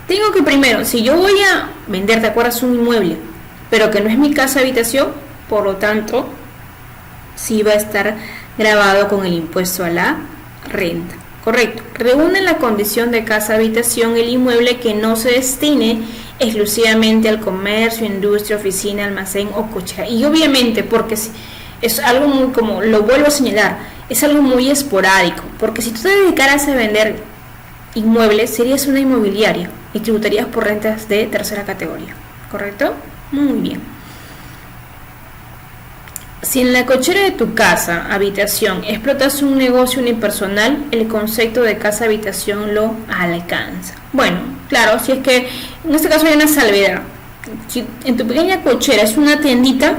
Speaker 1: tengo que primero, si yo voy a vender, ¿te acuerdas? Un inmueble, pero que no es mi casa habitación, por lo tanto, sí va a estar grabado con el impuesto a la renta. Correcto. Reúne la condición de casa habitación el inmueble que no se destine exclusivamente al comercio, industria, oficina, almacén o cochera. Y obviamente, porque es algo muy, como lo vuelvo a señalar, es algo muy esporádico, porque si tú te dedicaras a vender inmuebles, serías una inmobiliaria y tributarías por rentas de tercera categoría. ¿Correcto? Muy bien. Si en la cochera de tu casa, habitación, explotas un negocio unipersonal, el concepto de casa habitación lo alcanza. Bueno, claro, si es que en este caso hay una salvedad. Si en tu pequeña cochera es una tiendita,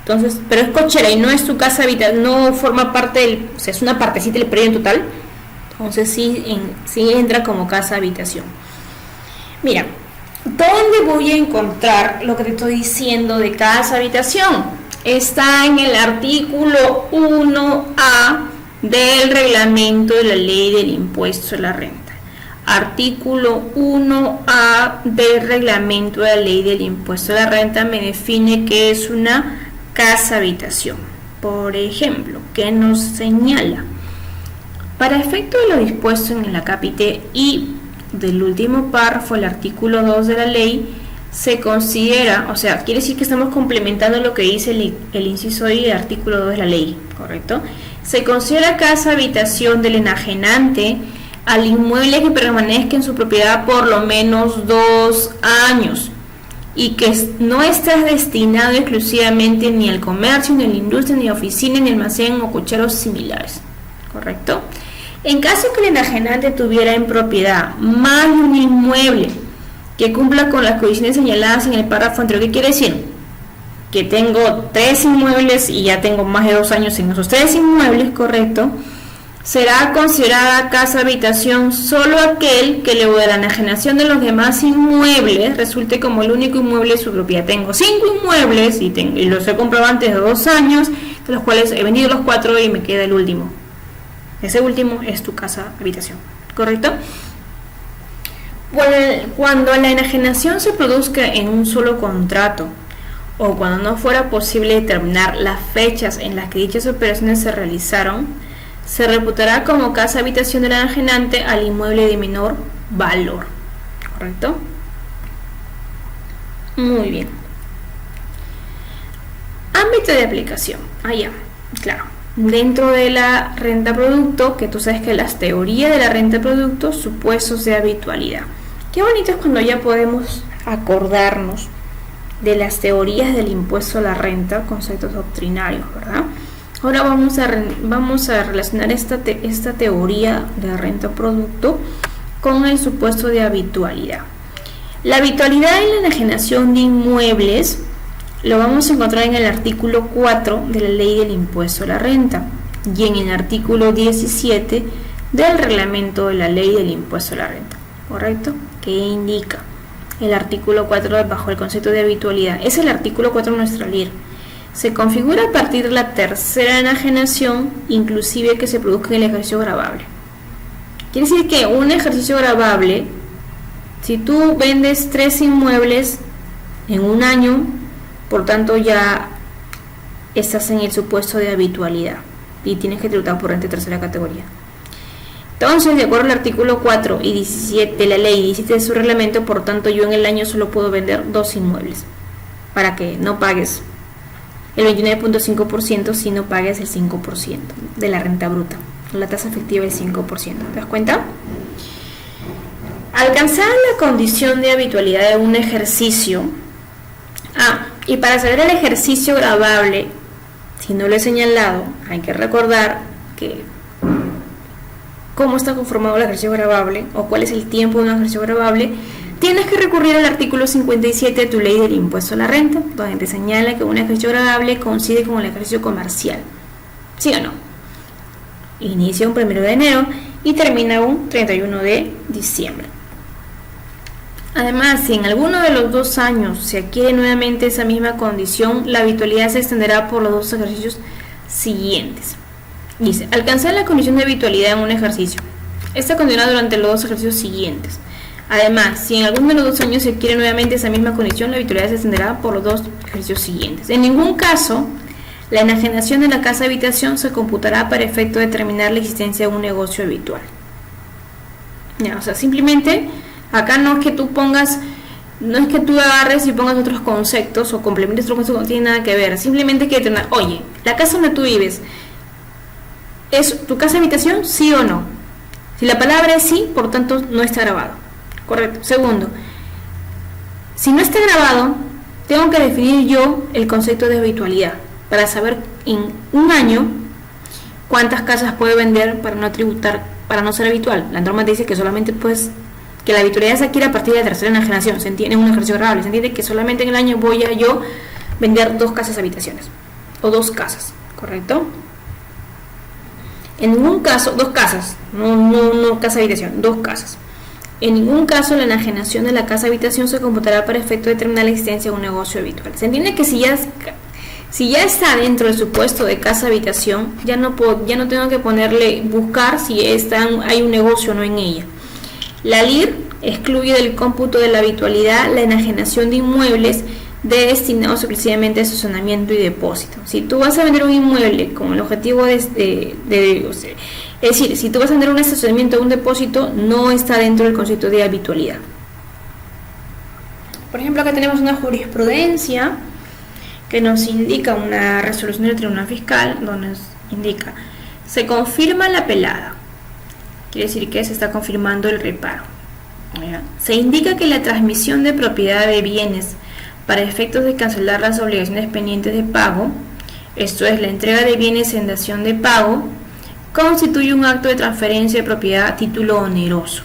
Speaker 1: entonces, pero es cochera y no es tu casa habitación, no forma parte o sea, es una partecita del predio en total, entonces sí entra como casa habitación. Mira, ¿dónde voy a encontrar lo que te estoy diciendo de casa habitación? Está en el artículo 1A del reglamento de la ley del impuesto a la renta. Artículo 1A del reglamento de la ley del impuesto a la renta me define qué es una casa habitación. Por ejemplo, ¿qué nos señala? Para efecto de lo dispuesto en el acápite y del último párrafo, el artículo 2 de la ley, se considera, o sea, quiere decir que estamos complementando lo que dice el inciso I del artículo 2 de la ley, ¿correcto? Se considera casa habitación del enajenante al inmueble que permanezca en su propiedad por lo menos 2 años y que no está destinado exclusivamente ni al comercio, ni a la industria, ni a oficina, ni almacén o cocheros similares, ¿correcto? En caso que el enajenante tuviera en propiedad más de un inmueble que cumpla con las condiciones señaladas en el párrafo anterior, ¿qué quiere decir? Que tengo 3 inmuebles y ya tengo más de 2 años en esos 3 inmuebles, ¿correcto? Será considerada casa habitación solo aquel que luego de la enajenación de los demás inmuebles resulte como el único inmueble de su propiedad. Tengo 5 inmuebles y los he comprado antes de 2 años, de los cuales he vendido los 4 y me queda el último. Ese último es tu casa habitación, ¿correcto? Cuando la enajenación se produzca en un solo contrato o cuando no fuera posible determinar las fechas en las que dichas operaciones se realizaron, se reputará como casa habitación del enajenante al inmueble de menor valor, ¿correcto? Muy bien. Ámbito de aplicación. Claro. Dentro de la renta producto, que tú sabes que las teorías de la renta producto, supuestos de habitualidad. Qué bonito es cuando ya podemos acordarnos de las teorías del impuesto a la renta, conceptos doctrinarios, ¿verdad? Ahora vamos a relacionar esta teoría de renta producto con el supuesto de habitualidad. La habitualidad en la enajenación de inmuebles lo vamos a encontrar en el artículo 4 de la ley del impuesto a la renta y en el artículo 17 del reglamento de la ley del impuesto a la renta, ¿correcto? Que indica el artículo 4 bajo el concepto de habitualidad. Es el artículo 4 de nuestra ley. Se configura a partir de la tercera enajenación, inclusive que se produzca en el ejercicio gravable. Quiere decir que un ejercicio gravable, si tú vendes 3 inmuebles en un año, por tanto ya estás en el supuesto de habitualidad y tienes que tributar por renta de tercera categoría. Entonces, de acuerdo al artículo 4 y 17 de la ley 17 de su reglamento, por tanto yo en el año solo puedo vender 2 inmuebles para que no pagues el 29.5%, si no pagues el 5% de la renta bruta, la tasa efectiva del 5%. ¿Te das cuenta? Alcanzar la condición de habitualidad de un ejercicio. Y para saber el ejercicio gravable, si no lo he señalado, hay que recordar que cómo está conformado el ejercicio gravable o cuál es el tiempo de un ejercicio gravable. Tienes que recurrir al artículo 57 de tu ley del impuesto a la renta, donde te señala que un ejercicio gravable coincide con el ejercicio comercial. ¿Sí o no? Inicia un 1 de enero y termina un 31 de diciembre. Además, si en alguno de los 2 años se adquiere nuevamente esa misma condición, la habitualidad se extenderá por los 2 ejercicios siguientes. Dice, alcanzar la condición de habitualidad en un ejercicio. Esta continuará durante los 2 ejercicios siguientes. Además, si en alguno de los 2 años se adquiere nuevamente esa misma condición, la habitualidad se extenderá por los 2 ejercicios siguientes. En ningún caso, la enajenación de la casa habitación se computará para efecto de determinar la existencia de un negocio habitual. O sea, simplemente, acá no es que tú agarres y pongas otros conceptos o complementes otros conceptos que no tienen nada que ver. Simplemente que determinar, oye, la casa donde tú vives, ¿es tu casa habitación? ¿Sí o no? Si la palabra es sí, por tanto no está grabado. Correcto. Segundo, si no está grabado, tengo que definir yo el concepto de habitualidad para saber en un año cuántas casas puedo vender para no tributar, para no ser habitual. La norma dice que solamente que la habitualidad se adquiere a partir de la tercera enajenación. Se entiende en un ejercicio gravable. Se entiende que solamente en el año voy a yo vender 2 casas habitaciones o 2 casas. ¿Correcto? En ningún caso, 2 casas, no casa habitación, 2 casas. En ningún caso la enajenación de la casa habitación se computará para efecto de determinar la existencia de un negocio habitual. Se entiende que si ya está dentro del supuesto de casa habitación, ya no tengo que buscar si hay un negocio o no en ella. La LIR excluye del cómputo de la habitualidad la enajenación de inmuebles destinados exclusivamente a estacionamiento y depósito. Si tú vas a vender un inmueble con el objetivo Es decir, si tú vas a tener un estacionamiento o un depósito, no está dentro del concepto de habitualidad. Por ejemplo, acá tenemos una jurisprudencia que nos indica una resolución del Tribunal Fiscal, donde nos indica, se confirma la apelada, quiere decir que se está confirmando el reparo. Se indica que la transmisión de propiedad de bienes para efectos de cancelar las obligaciones pendientes de pago, esto es, la entrega de bienes en dación de pago, constituye un acto de transferencia de propiedad a título oneroso,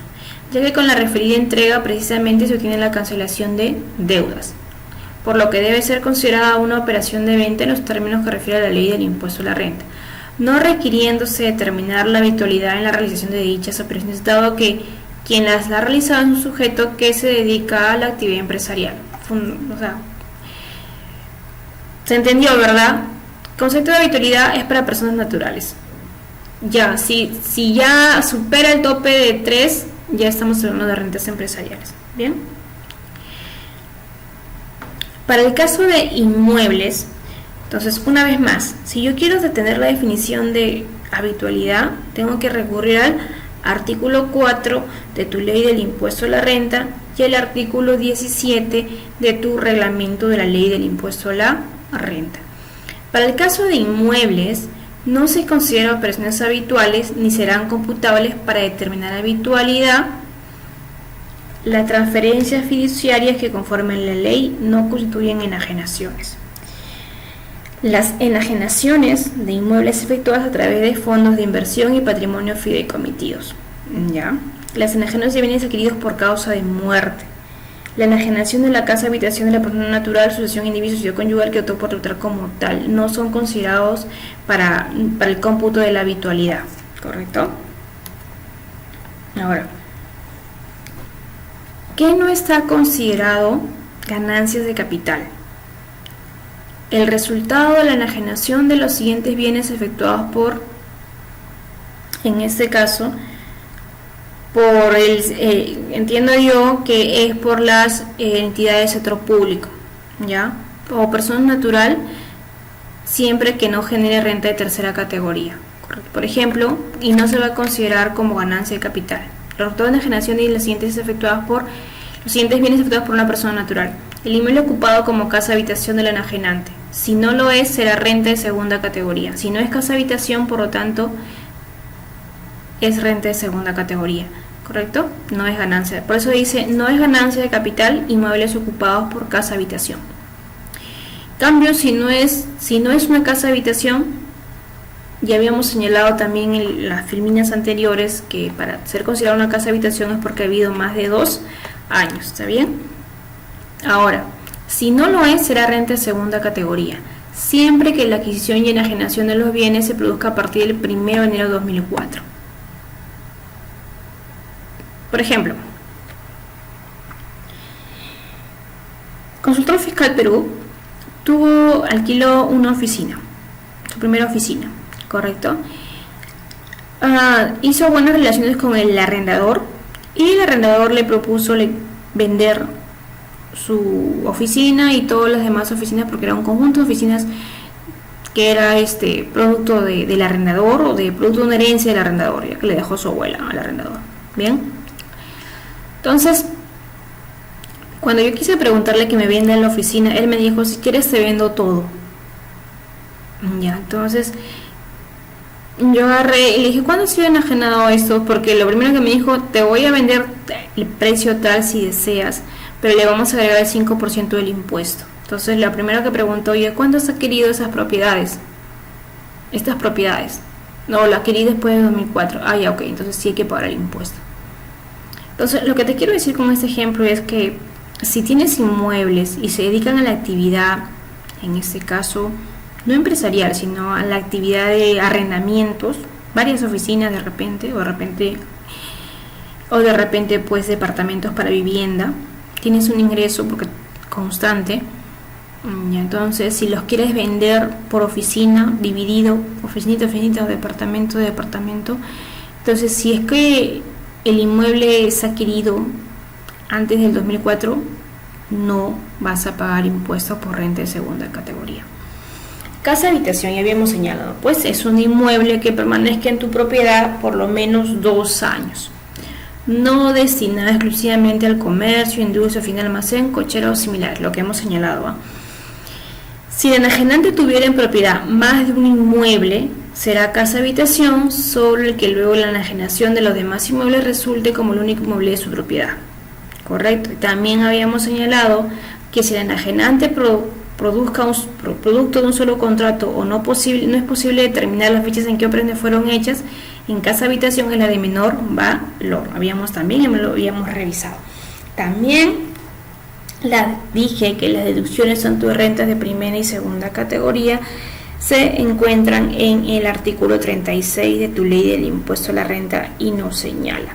Speaker 1: ya que con la referida entrega precisamente se obtiene la cancelación de deudas, por lo que debe ser considerada una operación de venta en los términos que refiere a la ley del impuesto a la renta, no requiriéndose determinar la habitualidad en la realización de dichas operaciones, dado que quien las ha realizado es un sujeto que se dedica a la actividad empresarial. O sea, se entendió, ¿verdad? El concepto de habitualidad es para personas naturales. Ya, si ya supera el tope de 3, ya estamos hablando de rentas empresariales. Bien. Para el caso de inmuebles, entonces, una vez más, si yo quiero detener la definición de habitualidad, tengo que recurrir al artículo 4 de tu ley del impuesto a la renta y el artículo 17 de tu reglamento de la ley del impuesto a la renta. Para el caso de inmuebles, no se consideran operaciones habituales ni serán computables para determinar habitualidad las transferencias fiduciarias que conforme la ley no constituyen enajenaciones. Las enajenaciones de inmuebles efectuadas a través de fondos de inversión y patrimonio fideikomitidos. ¿Ya? Las enajenaciones de bienes adquiridos por causa de muerte. La enajenación de la casa habitación de la persona natural, sucesión, individuo, sociedad conyugal que optó por tratar como tal, no son considerados para el cómputo de la habitualidad, ¿correcto? Ahora, ¿qué no está considerado ganancias de capital? El resultado de la enajenación de los siguientes bienes efectuados por, en este caso, por entiendo yo que es por las entidades del sector público, ¿ya? O persona natural, siempre que no genere renta de tercera categoría, ¿correcto? Por ejemplo, y no se va a considerar como ganancia de capital. El resultado de enajenación de los siguientes bienes efectuados por una persona natural. El inmueble ocupado como casa habitación del enajenante. Si no lo es, será renta de segunda categoría. Si no es casa habitación, por lo tanto, es renta de segunda categoría, ¿correcto? No es ganancia. Por eso dice, no es ganancia de capital inmuebles ocupados por casa habitación. Cambio, si no es una casa habitación, ya habíamos señalado también en las filminas anteriores que para ser considerada una casa habitación es porque ha habido más de 2 años, ¿está bien? Ahora, si no lo es, será renta de segunda categoría, siempre que la adquisición y enajenación de los bienes se produzca a partir del 1 de enero de 2004. Por ejemplo, Consultor Fiscal Perú alquiló una oficina, su primera oficina, ¿correcto? Hizo buenas relaciones con el arrendador y el arrendador le propuso vender su oficina y todas las demás oficinas, porque era un conjunto de oficinas que era producto del arrendador o de producto de una herencia del arrendador, ya que le dejó su abuela al arrendador. Bien, entonces cuando yo quise preguntarle que me venda la oficina, él me dijo, si quieres te vendo todo. Ya, entonces yo agarré y le dije, ¿cuándo se ha enajenado esto? Porque lo primero que me dijo, te voy a vender el precio tal si deseas, pero le vamos a agregar el 5% del impuesto. Entonces lo primero que preguntó, oye, ¿cuándo has adquirido esas propiedades? Estas propiedades. No, lo adquirí después de 2004. Ah, ya, ok, entonces sí hay que pagar el impuesto. Entonces lo que te quiero decir con este ejemplo es que si tienes inmuebles y se dedican a la actividad, en este caso, no empresarial, sino a la actividad de arrendamientos, varias oficinas de repente pues departamentos para vivienda, tienes un ingreso constante, y entonces si los quieres vender por oficina, dividido, oficinita, departamento, entonces si es que el inmueble es adquirido antes del 2004, no vas a pagar impuestos por renta de segunda categoría. Casa habitación, ya habíamos señalado, pues es un inmueble que permanezca en tu propiedad por lo menos 2 años. No destinada exclusivamente al comercio, industria, fin de almacén, cochera o similares, lo que hemos señalado, ¿eh? Si el enajenante tuviera en propiedad más de un inmueble, será casa habitación sobre el que luego la enajenación de los demás inmuebles resulte como el único inmueble de su propiedad. Correcto. También habíamos señalado que si el enajenante produzca un producto de un solo contrato o no es posible determinar las fechas en que operaciones fueron hechas, en casa habitación es la de menor valor. Lo habíamos revisado. También dije que las deducciones tanto de rentas de primera y segunda categoría se encuentran en el artículo 36 de tu ley del impuesto a la renta y nos señala.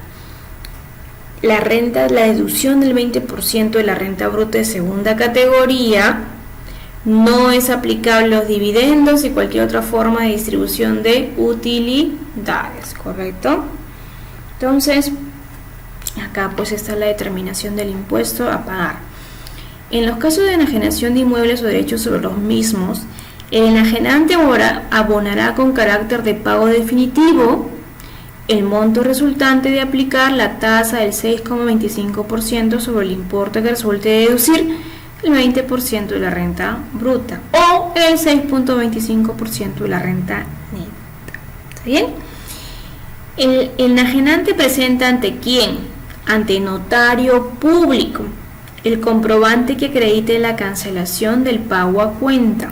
Speaker 1: La deducción del 20% de la renta bruta de segunda categoría no es aplicable a los dividendos y cualquier otra forma de distribución de utilidades, ¿correcto? Entonces, acá pues está la determinación del impuesto a pagar. En los casos de enajenación de inmuebles o derechos sobre los mismos, el enajenante abonará con carácter de pago definitivo el monto resultante de aplicar la tasa del 6,25% sobre el importe que resulte de deducir el 20% de la renta bruta o el 6,25% de la renta neta. ¿Está bien? El enajenante presenta ¿ante quién? Ante notario público el comprobante que acredite la cancelación del pago a cuenta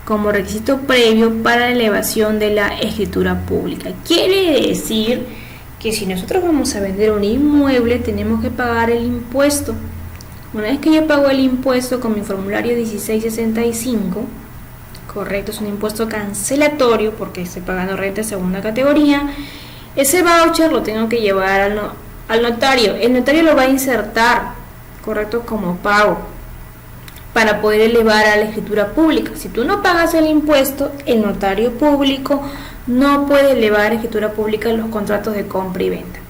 Speaker 1: como requisito previo para la elevación de la escritura pública. Quiere decir que si nosotros vamos a vender un inmueble tenemos que pagar el impuesto. Una vez que yo pago el impuesto con mi formulario 1665, correcto, es un impuesto cancelatorio porque estoy pagando renta de segunda categoría, ese voucher lo tengo que llevar al notario. El notario lo va a insertar, correcto, como pago para poder elevar a la escritura pública. Si tú no pagas el impuesto, el notario público no puede elevar a escritura pública en los contratos de compra y venta.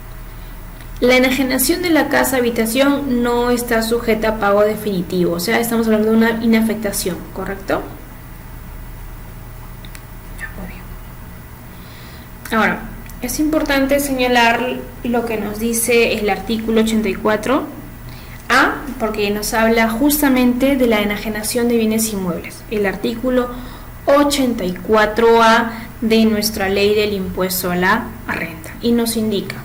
Speaker 1: La enajenación de la casa habitación no está sujeta a pago definitivo, o sea, estamos hablando de una inafectación, ¿correcto? Muy bien. Ahora, es importante señalar lo que nos dice el artículo 84A, porque nos habla justamente de la enajenación de bienes inmuebles. El artículo 84A de nuestra ley del impuesto a la renta y nos indica: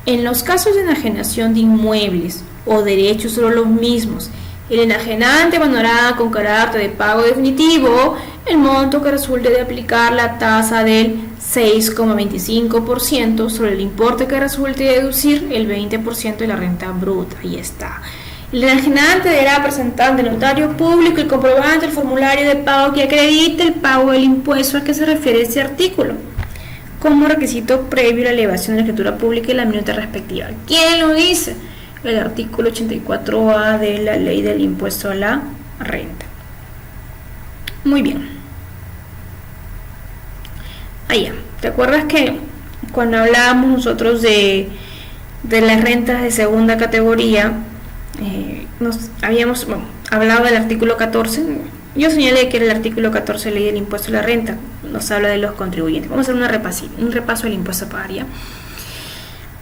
Speaker 1: en los casos de enajenación de inmuebles o derechos sobre los mismos, el enajenante abonará con carácter de pago definitivo el monto que resulte de aplicar la tasa del 6,25% sobre el importe que resulte de deducir el 20% de la renta bruta. Ahí está. El enajenante deberá presentar ante el notario público el comprobante del formulario de pago que acredite el pago del impuesto al que se refiere este artículo, como requisito previo a la elevación de la escritura pública y la minuta respectiva. ¿Quién lo dice? El artículo 84A de la ley del impuesto a la renta. Muy bien. Allá. ¿Te acuerdas que cuando hablábamos nosotros de las rentas de segunda categoría, nos habíamos hablado del artículo 14? Yo señalé que era el artículo 14 de la ley del impuesto a la renta, nos habla de los contribuyentes. Vamos a hacer un repaso del impuesto a pagar.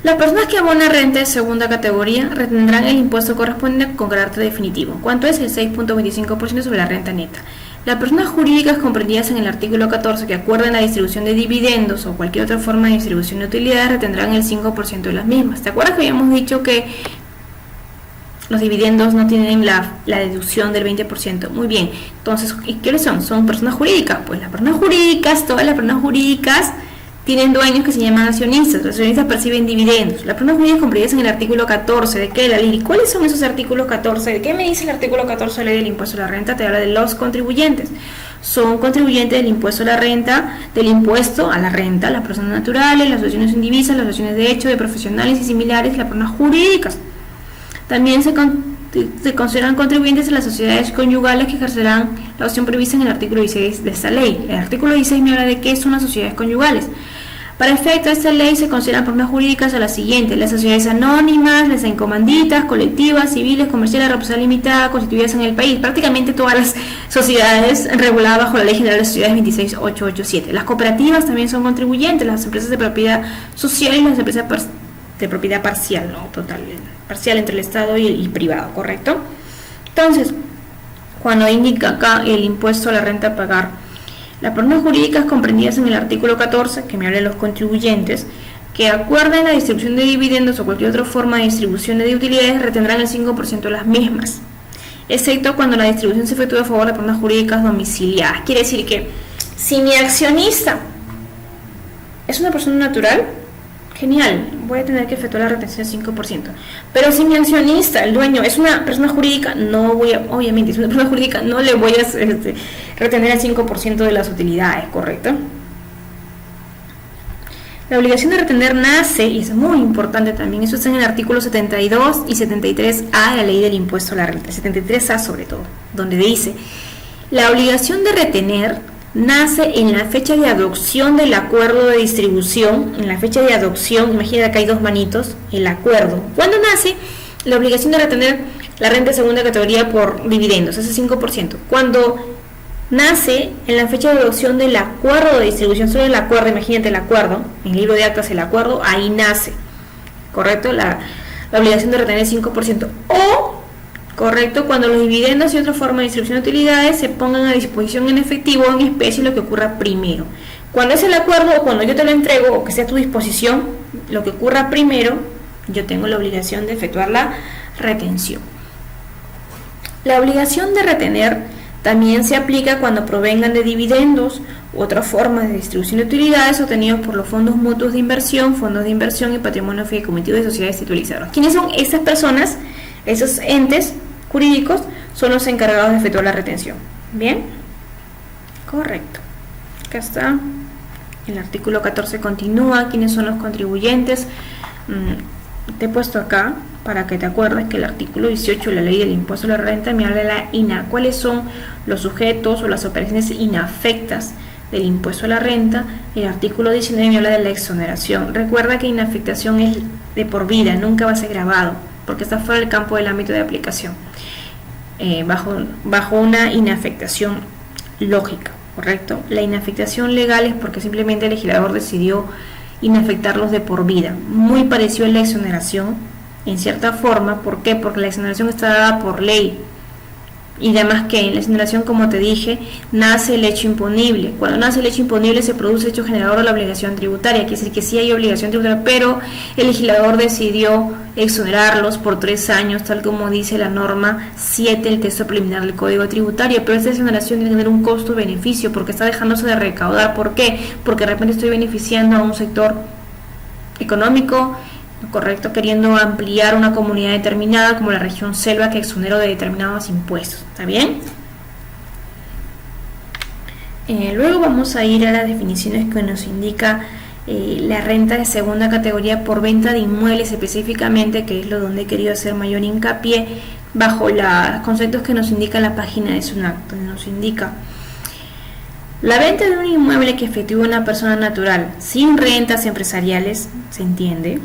Speaker 1: Las personas que abonan renta de segunda categoría retendrán el impuesto correspondiente con carácter definitivo. ¿Cuánto es? El 6,25% sobre la renta neta. Las personas jurídicas comprendidas en el artículo 14 que acuerden la distribución de dividendos o cualquier otra forma de distribución de utilidades retendrán el 5% de las mismas. ¿Te acuerdas que habíamos dicho que los dividendos no tienen la deducción del 20%? Muy bien. Entonces, ¿qué son? Son personas jurídicas. Pues las personas jurídicas, todas las personas jurídicas tienen dueños que se llaman accionistas. Los accionistas perciben dividendos. Las personas jurídicas comprendidas en el artículo 14 de qué la ley. ¿Cuáles son esos artículos 14? ¿De qué me dice el artículo 14 de la ley del impuesto a la renta? Te habla de los contribuyentes. Son contribuyentes del impuesto a la renta, las personas naturales, las asociaciones indivisas, las asociaciones de hecho, de profesionales y similares, las personas jurídicas. También se consideran contribuyentes a las sociedades conyugales que ejercerán la opción prevista en el artículo 16 de esta ley. El artículo 16 me habla de qué son las sociedades conyugales. Para efecto de esta ley se consideran personas jurídicas a las siguientes: las sociedades anónimas, las encomanditas, colectivas, civiles, comerciales, responsabilidad limitada, constituidas en el país. Prácticamente todas las sociedades reguladas bajo la Ley General de Sociedades 26887. Las cooperativas también son contribuyentes, las empresas de propiedad social y las empresas de propiedad parcial, no total, parcial entre el Estado y privado, ¿correcto? Entonces, cuando indica acá el impuesto a la renta a pagar, las personas jurídicas comprendidas en el artículo 14, que me habla de los contribuyentes, que acuerden la distribución de dividendos o cualquier otra forma de distribución de utilidades, retendrán el 5% de las mismas, excepto cuando la distribución se efectúe a favor de personas jurídicas domiciliadas. Quiere decir que si mi accionista es una persona natural, genial, voy a tener que efectuar la retención del 5%. Pero si mi accionista, el dueño, es una persona jurídica, no voy a, obviamente, si es una persona jurídica, no le voy a retener el 5% de las utilidades, ¿correcto? La obligación de retener nace, y es muy importante también, eso está en el artículo 72 y 73A de la ley del impuesto a la renta, 73A sobre todo, donde dice: la obligación de retener nace en la fecha de adopción del acuerdo de distribución. En la fecha de adopción, imagínate que hay dos manitos, el acuerdo. ¿Cuándo nace la obligación de retener la renta de segunda categoría por dividendos? Ese 5%. Cuando nace en la fecha de adopción del acuerdo de distribución, solo el acuerdo, imagínate el acuerdo, en el libro de actas el acuerdo, ahí nace, ¿correcto? La obligación de retener el 5%. O, correcto, cuando los dividendos y otra forma de distribución de utilidades se pongan a disposición en efectivo o en especie, lo que ocurra primero. Cuando es el acuerdo o cuando yo te lo entrego o que esté a tu disposición, lo que ocurra primero, yo tengo la obligación de efectuar la retención. La obligación de retener también se aplica cuando provengan de dividendos u otras formas de distribución de utilidades obtenidos por los fondos mutuos de inversión, fondos de inversión y patrimonio fideicommitivo de sociedades titulizadoras. ¿Quiénes son esas personas? Esos entes jurídicos son los encargados de efectuar la retención. ¿Bien? Correcto. Acá está. El artículo 14 continúa. ¿Quiénes son los contribuyentes? Te he puesto acá para que te acuerdes que el artículo 18 de la ley del impuesto a la renta me habla de la INA. ¿Cuáles son los sujetos o las operaciones inafectas del impuesto a la renta? El artículo 19 me habla de la exoneración. Recuerda que inafectación es de por vida, nunca va a ser grabado, porque está fuera del campo del ámbito de aplicación, bajo una inafectación lógica, ¿correcto? La inafectación legal es porque simplemente el legislador decidió inafectarlos de por vida, muy parecido a la exoneración en cierta forma. ¿Por qué? Porque la exoneración está dada por ley, y además que en la exoneración, como te dije, nace el hecho imponible. Cuando nace el hecho imponible se produce hecho generador de la obligación tributaria, quiere decir que sí hay obligación tributaria, pero el legislador decidió exonerarlos por 3 años, tal como dice la norma 7 del texto preliminar del Código Tributario. Pero esta exoneración tiene que tener un costo-beneficio, porque está dejándose de recaudar. ¿Por qué? Porque de repente estoy beneficiando a un sector económico, correcto, queriendo ampliar una comunidad determinada como la región selva, que exonero de determinados impuestos. ¿Está bien? Luego vamos a ir a las definiciones que nos indica la renta de segunda categoría por venta de inmuebles específicamente, que es lo donde he querido hacer mayor hincapié, bajo los conceptos que nos indica la página de SUNAT, donde nos indica: la venta de un inmueble que efectúa una persona natural sin rentas empresariales, se entiende,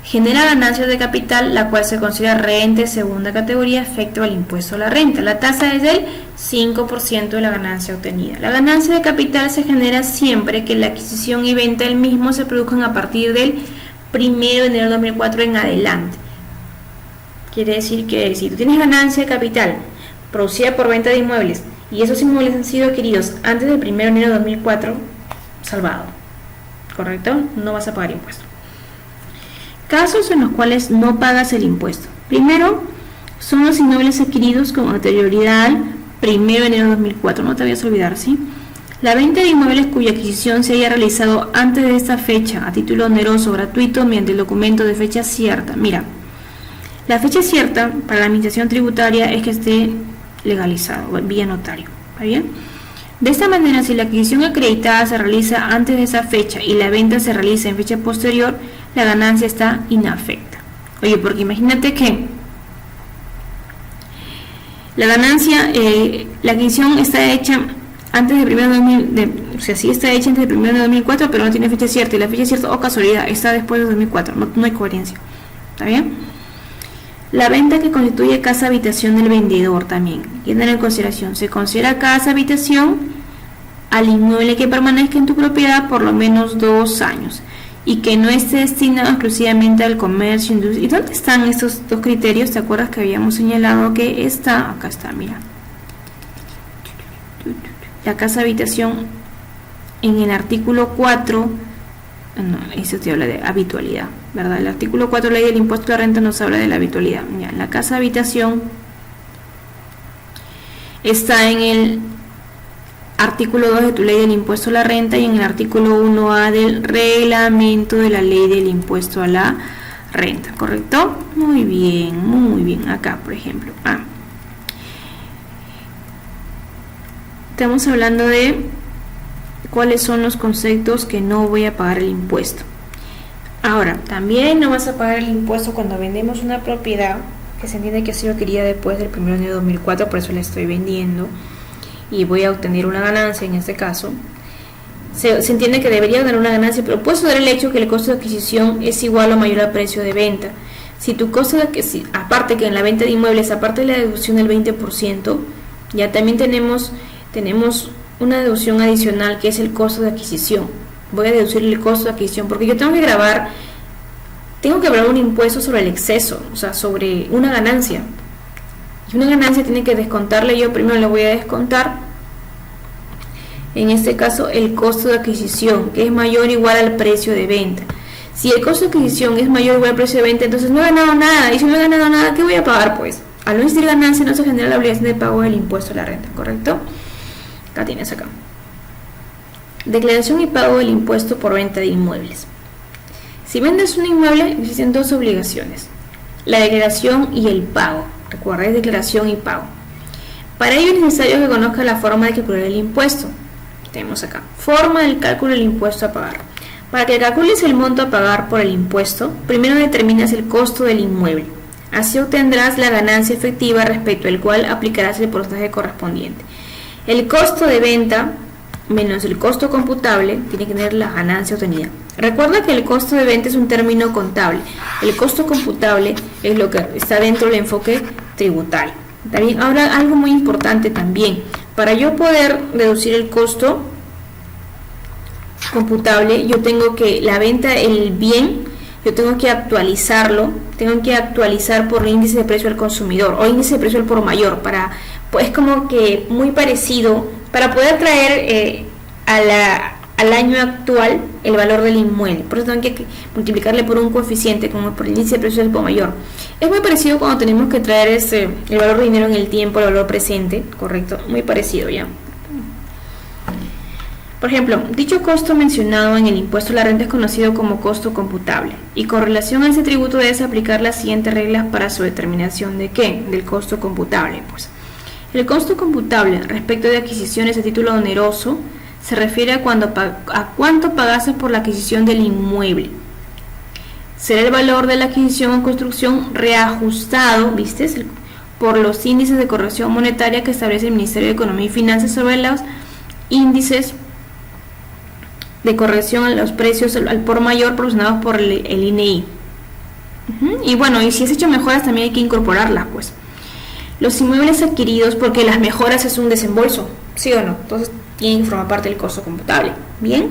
Speaker 1: genera ganancias de capital, la cual se considera renta de segunda categoría efecto al impuesto a la renta. La tasa es del 5% de la ganancia obtenida. La ganancia de capital se genera siempre que la adquisición y venta del mismo se produzcan a partir del 1 de enero de 2004 en adelante. Quiere decir que si tú tienes ganancia de capital producida por venta de inmuebles y esos inmuebles han sido adquiridos antes del 1 de enero de 2004, salvado, ¿correcto? No vas a pagar impuesto. Casos en los cuales no pagas el impuesto. Primero, son los inmuebles adquiridos con anterioridad al 1 de enero de 2004. No te vayas a olvidar, ¿sí? La venta de inmuebles cuya adquisición se haya realizado antes de esta fecha, a título oneroso o gratuito, mediante el documento de fecha cierta. Mira, la fecha cierta para la administración tributaria es que esté legalizado, vía notario. ¿Está bien? De esta manera, si la adquisición acreditada se realiza antes de esa fecha y la venta se realiza en fecha posterior, la ganancia está inafecta. Oye, porque imagínate que la ganancia, la adquisición está hecha antes de O sea, sí está hecha entre el 1 de enero de 2004, pero no tiene fecha cierta. Y la fecha cierta, o casualidad, está después de 2004. No hay coherencia. ¿Está bien? La venta que constituye casa habitación del vendedor también. Tienen en consideración. Se considera casa habitación al inmueble que permanezca en tu propiedad por lo menos 2 años. Y que no esté destinado exclusivamente al comercio, industria. ¿Y dónde están estos dos criterios? ¿Te acuerdas que habíamos señalado que está? Acá está, mira. La casa habitación en el artículo 4, no, eso te habla de habitualidad, ¿verdad? El artículo 4 ley del impuesto a la renta nos habla de la habitualidad. Ya, la casa habitación está en el artículo 2 de tu ley del impuesto a la renta y en el artículo 1A del reglamento de la ley del impuesto a la renta, ¿correcto? Muy bien, acá por ejemplo. Estamos hablando de cuáles son los conceptos que no voy a pagar el impuesto. Ahora, también no vas a pagar el impuesto cuando vendemos una propiedad que se entiende que ha sido adquirida después del 1 de enero de 2004, por eso la estoy vendiendo y voy a obtener una ganancia en este caso. Se entiende que debería dar una ganancia, pero puedes dar el hecho que el costo de adquisición es igual o mayor al precio de venta. Si tu costo de adquisición, aparte que en la venta de inmuebles, aparte de la deducción del 20%, ya también tenemos una deducción adicional que es el costo de adquisición. Voy a deducir el costo de adquisición porque yo tengo que grabar un impuesto sobre el exceso, o sea, sobre una ganancia. Y una ganancia tiene que descontarle, yo primero le voy a descontar, en este caso, el costo de adquisición, que es mayor o igual al precio de venta. Si el costo de adquisición es mayor o igual al precio de venta, entonces no he ganado nada. Y si no he ganado nada, ¿qué voy a pagar? Pues, al no existir ganancia, no se genera la obligación de pago del impuesto a la renta, ¿correcto? Acá tienes acá. Declaración y pago del impuesto por venta de inmuebles. Si vendes un inmueble, existen dos obligaciones: la declaración y el pago. Recuerda, es declaración y pago. Para ello es necesario que conozcas la forma de calcular el impuesto. Tenemos acá, forma del cálculo del impuesto a pagar. Para que calcules el monto a pagar por el impuesto, primero determinas el costo del inmueble. Así obtendrás la ganancia efectiva respecto al cual aplicarás el porcentaje correspondiente. El costo de venta menos el costo computable tiene que tener la ganancia obtenida. Recuerda que el costo de venta es un término contable. El costo computable es lo que está dentro del enfoque tributario. También, ahora algo muy importante también, para yo poder deducir el costo computable, yo tengo que la venta, el bien, yo tengo que actualizarlo, tengo que actualizar por índice de precio al consumidor o índice de precio al por mayor, para, pues como que muy parecido, para poder traer al año actual el valor del inmueble. Por eso tengo que multiplicarle por un coeficiente, como por el índice de precio del por mayor. Es muy parecido cuando tenemos que traer el valor de dinero en el tiempo, el valor presente, correcto, muy parecido ya. Por ejemplo, dicho costo mencionado en el impuesto a la renta es conocido como costo computable, y con relación a ese tributo debes aplicar las siguientes reglas para su determinación de ¿qué? Del costo computable. Pues el costo computable respecto de adquisiciones a título oneroso se refiere a cuánto pagaste por la adquisición del inmueble. Será el valor de la adquisición o construcción reajustado, ¿viste? Por los índices de corrección monetaria que establece el Ministerio de Economía y Finanzas sobre los índices de corrección a los precios al por mayor proporcionados por el INEI. Y bueno, y si has hecho mejoras también hay que incorporarlas, pues. Los inmuebles adquiridos, porque las mejoras es un desembolso, ¿sí o no? Entonces tienen que formar parte del costo computable. Bien.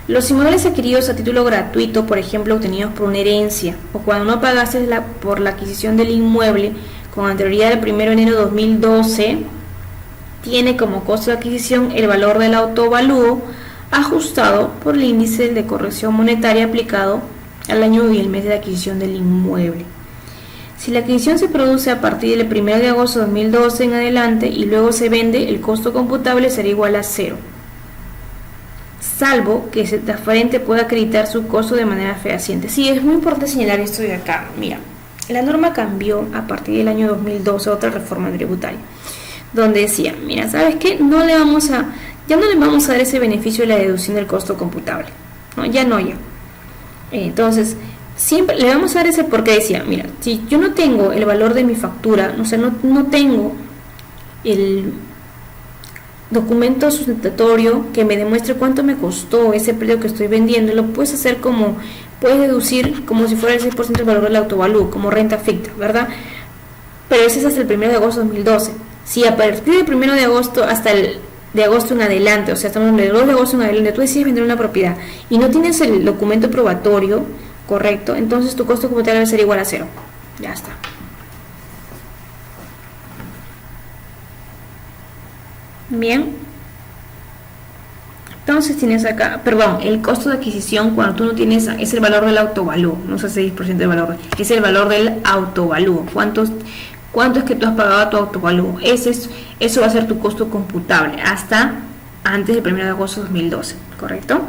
Speaker 1: Los inmuebles adquiridos a título gratuito, por ejemplo, obtenidos por una herencia, o cuando no pagaste por la adquisición del inmueble con anterioridad al 1 de enero de 2012, tiene como costo de adquisición el valor del autovalúo ajustado por el índice de corrección monetaria aplicado al año y el mes de adquisición del inmueble. Si la adquisición se produce a partir del 1 de agosto de 2012 en adelante y luego se vende, el costo computable será igual a 0, salvo que el transferente pueda acreditar su costo de manera fehaciente. Sí, es muy importante señalar esto de acá. Mira, la norma cambió a partir del año 2012, otra reforma tributaria, donde decía, mira, ¿sabes qué? Ya no le vamos a dar ese beneficio de la deducción del costo computable. No. Entonces, siempre le vamos a dar ese, porque decía, mira, si yo no tengo el valor de mi factura, o sea, no tengo documento sustentatorio que me demuestre cuánto me costó ese predio que estoy vendiendo, lo puedes hacer puedes deducir como si fuera el 6% del valor del autovalúo, como renta ficta, ¿verdad? Pero ese es hasta el 1 de agosto de 2012. Si a partir del 1 de agosto hasta el de agosto en adelante, o sea, estamos en el 2 de agosto en adelante, tú decides vender una propiedad y no tienes el documento probatorio correcto, entonces tu costo como tal debe ser igual a 0. Ya está. Bien. Entonces tienes acá, perdón, el costo de adquisición cuando tú no tienes, es el valor del autovalúo, no es el 6% del valor, es el valor del autovalúo. ¿Cuánto es que tú has pagado tu autovalúo? Eso va a ser tu costo computable hasta antes del 1 de agosto de 2012, ¿correcto?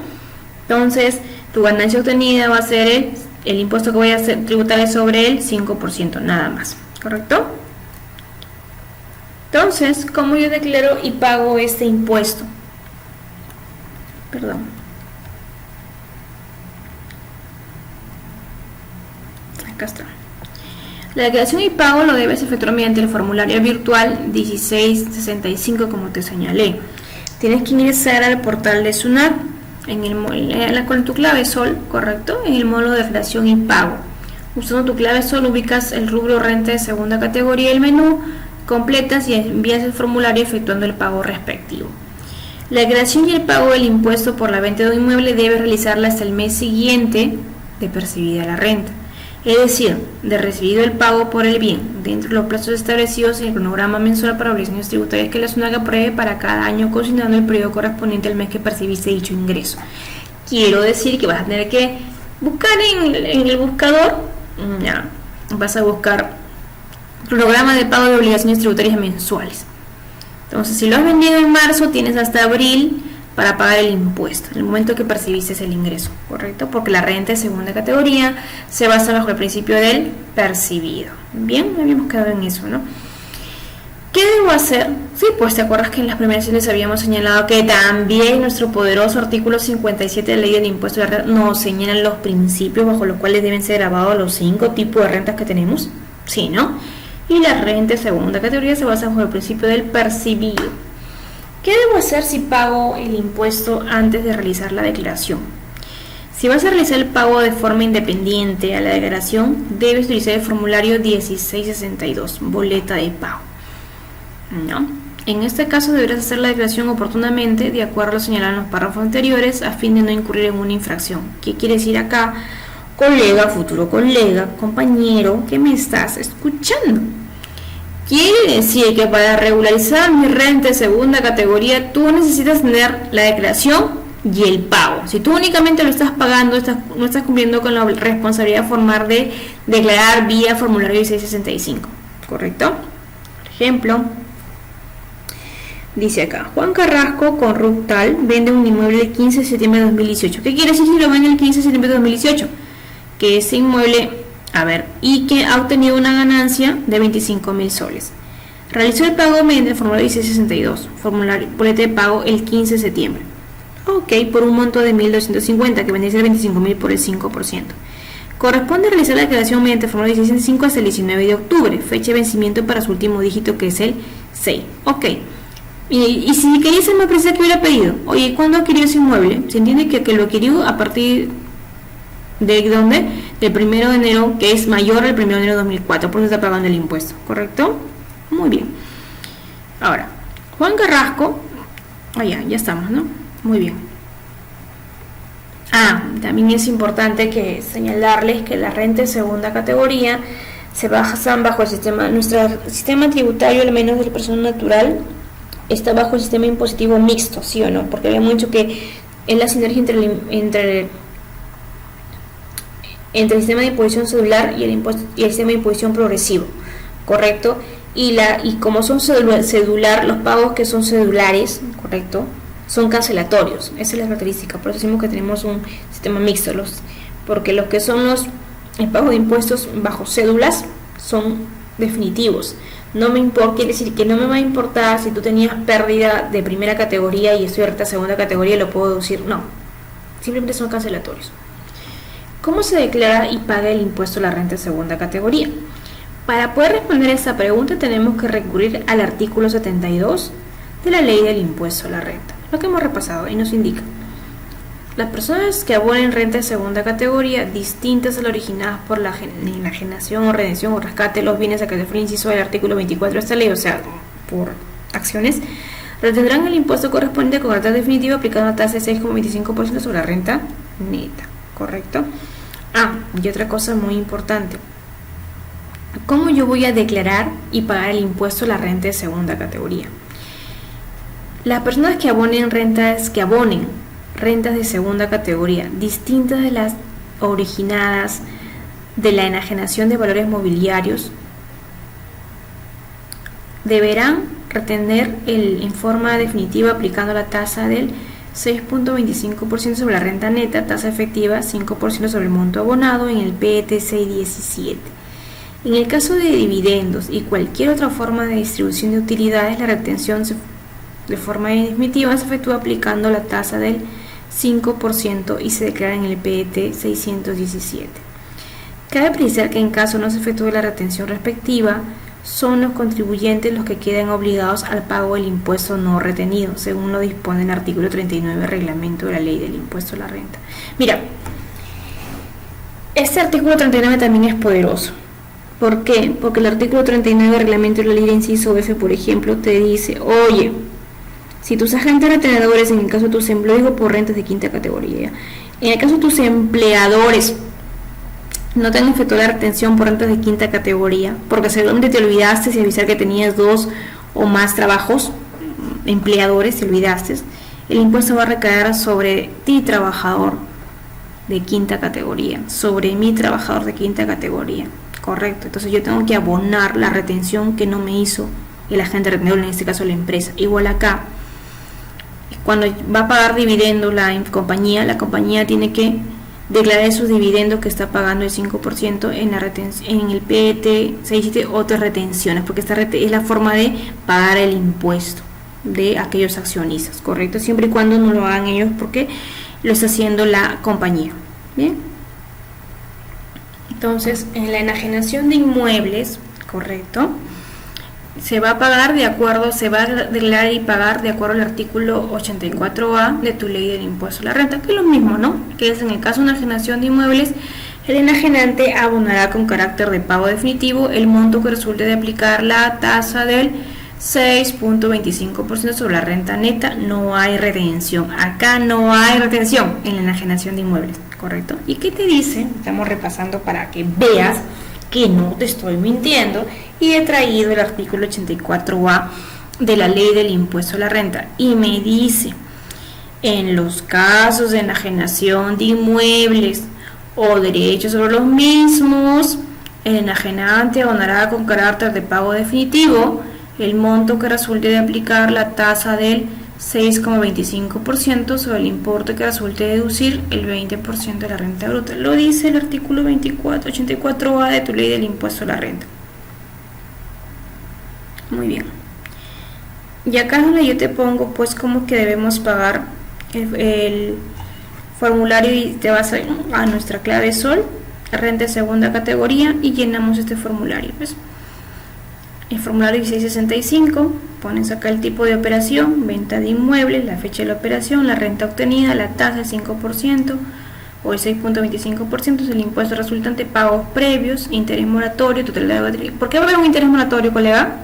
Speaker 1: Entonces, tu ganancia obtenida va a ser el impuesto que voy a hacer tributar sobre el 5%, nada más, ¿correcto? Entonces, ¿cómo yo declaro y pago este impuesto? Perdón. Acá está. La declaración y pago lo debes efectuar mediante el formulario virtual 1665, como te señalé. Tienes que ingresar al portal de SUNAT con tu clave SOL, ¿correcto? En el módulo de declaración y pago. Usando tu clave SOL ubicas el rubro renta de segunda categoría, el menú, completas y envías el formulario efectuando el pago respectivo. La declaración y el pago del impuesto por la venta de un inmueble debes realizarla hasta el mes siguiente de percibida la renta, es decir, de recibido el pago por el bien, dentro de los plazos establecidos en el cronograma mensual para obligaciones tributarias que la SUNAT apruebe para cada año, considerando el periodo correspondiente al mes que percibiste dicho ingreso. Quiero decir que vas a tener que buscar en el buscador, vas a buscar programa de pago de obligaciones tributarias mensuales. Entonces, si lo has vendido en marzo, tienes hasta abril para pagar el impuesto, en el momento que percibiste el ingreso, ¿correcto? Porque la renta de segunda categoría se basa bajo el principio del percibido. Bien, habíamos quedado en eso, ¿no? ¿Qué debo hacer? Sí, pues te acuerdas que en las primeras sesiones habíamos señalado que también nuestro poderoso artículo 57 de la ley del impuesto de la renta nos señalan los principios bajo los cuales deben ser grabados los 5 tipos de rentas que tenemos. Sí, ¿no? Y la renta de segunda categoría se basa bajo el principio del percibido. ¿Qué debo hacer si pago el impuesto antes de realizar la declaración? Si vas a realizar el pago de forma independiente a la declaración, debes utilizar el formulario 1662, boleta de pago. ¿No? En este caso deberás hacer la declaración oportunamente, de acuerdo a lo señalado en los párrafos anteriores, a fin de no incurrir en una infracción. ¿Qué quiere decir acá? Colega, futuro colega, compañero, que me estás escuchando. Quiere decir que para regularizar mi renta de segunda categoría, tú necesitas tener la declaración y el pago. Si tú únicamente lo estás pagando, no estás cumpliendo con la responsabilidad formal de declarar vía formulario 1665, ¿correcto? Por ejemplo, dice acá, Juan Carrasco con RUC tal vende un inmueble el 15 de septiembre de 2018. ¿Qué quiere decir si lo vende el 15 de septiembre de 2018? Que ese inmueble, y que ha obtenido una ganancia de 25.000 soles. Realizó el pago mediante el formulario 1662, formulario boleta de pago el 15 de septiembre. Ok, por un monto de 1.250, que vendría a ser 25.000 por el 5%. Corresponde realizar la declaración mediante el formulario 1665 hasta el 19 de octubre, fecha de vencimiento para su último dígito, que es el 6. Ok. Y si quería ser más precisa, ¿qué hubiera pedido? Oye, ¿cuándo adquirió ese inmueble? Se entiende que lo adquirió a partir de ¿dónde? Del 1 de enero, que es mayor al 1 de enero de 2004, por eso está pagando el impuesto, ¿correcto? Muy bien. Ahora, Juan Carrasco, ya estamos, ¿no? Muy bien. También es importante que señalarles que la renta de segunda categoría se basan bajo el sistema, nuestro sistema tributario, al menos de la persona natural, está bajo el sistema impositivo mixto, ¿sí o no? Porque habíamos dicho que es la sinergia entre el sistema de imposición cedular y el sistema de imposición progresivo, ¿correcto? Y como son cedular, los pagos que son cedulares, ¿correcto?, son cancelatorios. Esa es la característica, por eso decimos que tenemos un sistema mixto, porque los que son el pago de impuestos bajo cédulas son definitivos. No me importa, quiere decir que no me va a importar si tú tenías pérdida de primera categoría y estoy ahorita segunda categoría y lo puedo deducir, no, simplemente son cancelatorios. ¿Cómo se declara y paga el impuesto a la renta de segunda categoría? Para poder responder a esta pregunta tenemos que recurrir al artículo 72 de la ley del impuesto a la renta. Lo que hemos repasado y nos indica: las personas que abonen renta de segunda categoría distintas a las originadas por la enajenación o redención o rescate de los bienes a que se refiere el inciso del artículo 24 de esta ley, o sea, por acciones, retendrán el impuesto correspondiente con carácter definitivo aplicando una tasa de 6,25% sobre la renta neta, ¿correcto? Y otra cosa muy importante: ¿cómo yo voy a declarar y pagar el impuesto a la renta de segunda categoría? Las personas que abonen rentas de segunda categoría distintas de las originadas de la enajenación de valores mobiliarios deberán retener en forma definitiva aplicando la tasa del 6,25% sobre la renta neta, tasa efectiva 5% sobre el monto abonado en el PET 617. En el caso de dividendos y cualquier otra forma de distribución de utilidades, la retención de forma definitiva se efectúa aplicando la tasa del 5% y se declara en el PET 617. Cabe precisar que en caso no se efectúe la retención respectiva, son los contribuyentes los que quedan obligados al pago del impuesto no retenido, según lo dispone el artículo 39 del reglamento de la ley del impuesto a la renta. Mira, este artículo 39 también es poderoso. ¿Por qué? Porque el artículo 39 del reglamento de la ley de inciso F, por ejemplo, te dice: oye, si tus agentes retenedores, en el caso de tus empleados por rentas de quinta categoría, en el caso de tus empleadores no te han efectuado la retención por rentas de quinta categoría, porque seguramente te olvidaste de avisar que tenías 2 o más trabajos, empleadores, te olvidaste, el impuesto va a recaer sobre ti, trabajador de quinta categoría, sobre mi trabajador de quinta categoría, correcto. Entonces yo tengo que abonar la retención que no me hizo el agente retenedor, en este caso la empresa. Igual acá, cuando va a pagar dividendo la compañía tiene que declarar esos dividendos que está pagando el 5% en el PET 617, otras retenciones, porque esta es la forma de pagar el impuesto de aquellos accionistas, correcto, siempre y cuando no lo hagan ellos, porque lo está haciendo la compañía. Bien, entonces en la enajenación de inmuebles, correcto, se va a pagar de acuerdo, se va a declarar y pagar de acuerdo al artículo 84A de tu ley del impuesto a la renta, que es lo mismo, ¿no? Que es en el caso de enajenación de inmuebles, el enajenante abonará con carácter de pago definitivo el monto que resulte de aplicar la tasa del 6,25% sobre la renta neta. No hay retención, acá no hay retención en la enajenación de inmuebles, ¿correcto? ¿Y qué te dice? Estamos repasando para que veas que no te estoy mintiendo, y he traído el artículo 84A de la ley del impuesto a la renta, y me dice: en los casos de enajenación de inmuebles o derechos sobre los mismos, el enajenante abonará con carácter de pago definitivo el monto que resulte de aplicar la tasa del 6,25% sobre el importe que resulte deducir el 20% de la renta bruta. Lo dice el artículo 84A de tu ley del impuesto a la renta. Muy bien. Y acá es donde yo te pongo pues cómo que debemos pagar el formulario, y te vas a nuestra clave SOL, renta de segunda categoría, y llenamos este formulario. Pues el formulario 1665, pones acá el tipo de operación, venta de inmuebles, la fecha de la operación, la renta obtenida, la tasa del 5% o el 6,25% es el impuesto resultante, pagos previos, interés moratorio, total de batería. ¿Por qué va a haber un interés moratorio, colega?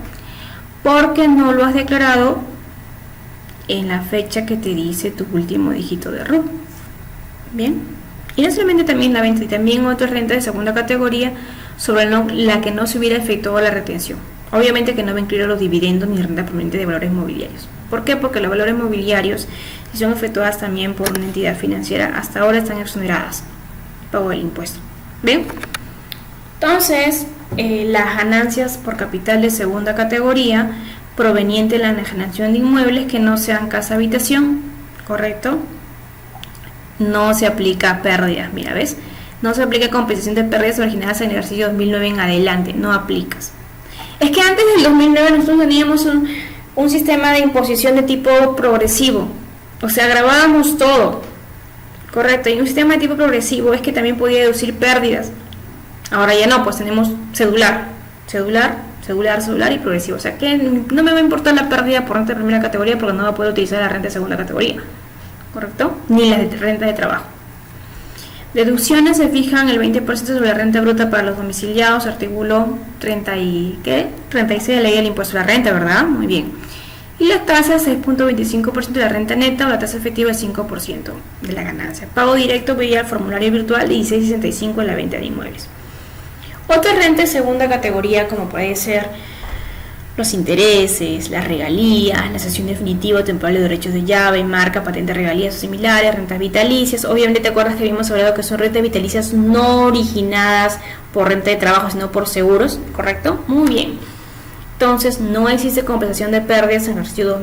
Speaker 1: Porque no lo has declarado en la fecha que te dice tu último dígito de RUT. Bien, y no solamente también la venta, y también otra renta de segunda categoría sobre la que no se hubiera efectuado la retención. Obviamente que no va a incluir los dividendos ni renta proveniente de valores mobiliarios. ¿Por qué? Porque los valores mobiliarios, si son efectuadas también por una entidad financiera, hasta ahora están exoneradas pago del impuesto. ¿Ven? Entonces, las ganancias por capital de segunda categoría proveniente de la enajenación de inmuebles que no sean casa habitación, ¿correcto? No se aplica pérdidas, mira, ¿ves? No se aplica compensación de pérdidas originadas en el ejercicio 2009 en adelante, no aplicas. Es que antes del 2009 nosotros teníamos un sistema de imposición de tipo progresivo, o sea, grabábamos todo, correcto, y un sistema de tipo progresivo es que también podía deducir pérdidas. Ahora ya no, pues tenemos cedular, celular y progresivo. O sea que no me va a importar la pérdida por renta de primera categoría porque no va a poder utilizar la renta de segunda categoría, ¿correcto? Ni la de renta de trabajo. Deducciones se fijan el 20% sobre la renta bruta para los domiciliados, artículo 36 de la ley del impuesto a la renta, ¿verdad? Muy bien. Y la tasa es 6.25% de la renta neta o la tasa efectiva es 5% de la ganancia. Pago directo vía el formulario virtual de 1665 en la venta de inmuebles. Otra renta de segunda categoría, como puede ser los intereses, las regalías, la cesión definitiva o temporal de derechos de llave, marca, patente, regalías o similares, rentas vitalicias. Obviamente te acuerdas que habíamos hablado que son rentas vitalicias no originadas por renta de trabajo, sino por seguros, ¿correcto? Muy bien. Entonces no existe compensación de pérdidas en el ejercicio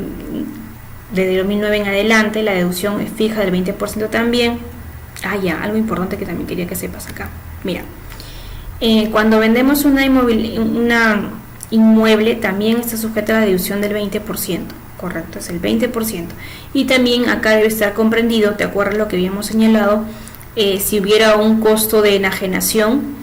Speaker 1: desde 2009 en adelante. La deducción es fija del 20% también. Algo importante que también quería que sepas acá. Mira, cuando vendemos una inmueble también está sujeta a la deducción del 20%, correcto, es el 20%. Y también acá debe estar comprendido, ¿te acuerdas lo que habíamos señalado? Si hubiera un costo de enajenación,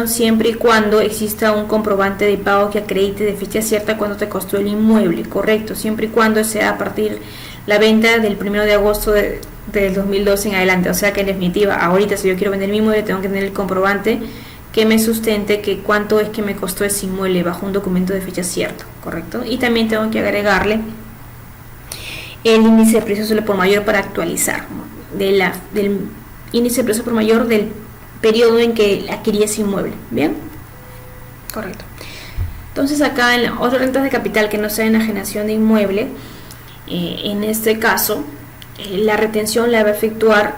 Speaker 1: siempre y cuando exista un comprobante de pago que acredite de fecha cierta cuando te costó el inmueble, correcto, siempre y cuando sea a partir la venta del 1 de agosto del 2012 en adelante. O sea que en definitiva, ahorita si yo quiero vender mi inmueble tengo que tener el comprobante que me sustente que cuánto es que me costó ese inmueble bajo un documento de fecha cierto, ¿correcto? Y también tengo que agregarle el índice de precios por mayor para actualizar, ¿no? Del índice de precios por mayor del periodo en que adquirí ese inmueble, ¿bien? Correcto. Entonces acá en otras rentas de capital que no sea enajenación de inmueble, en este caso, la retención la va a efectuar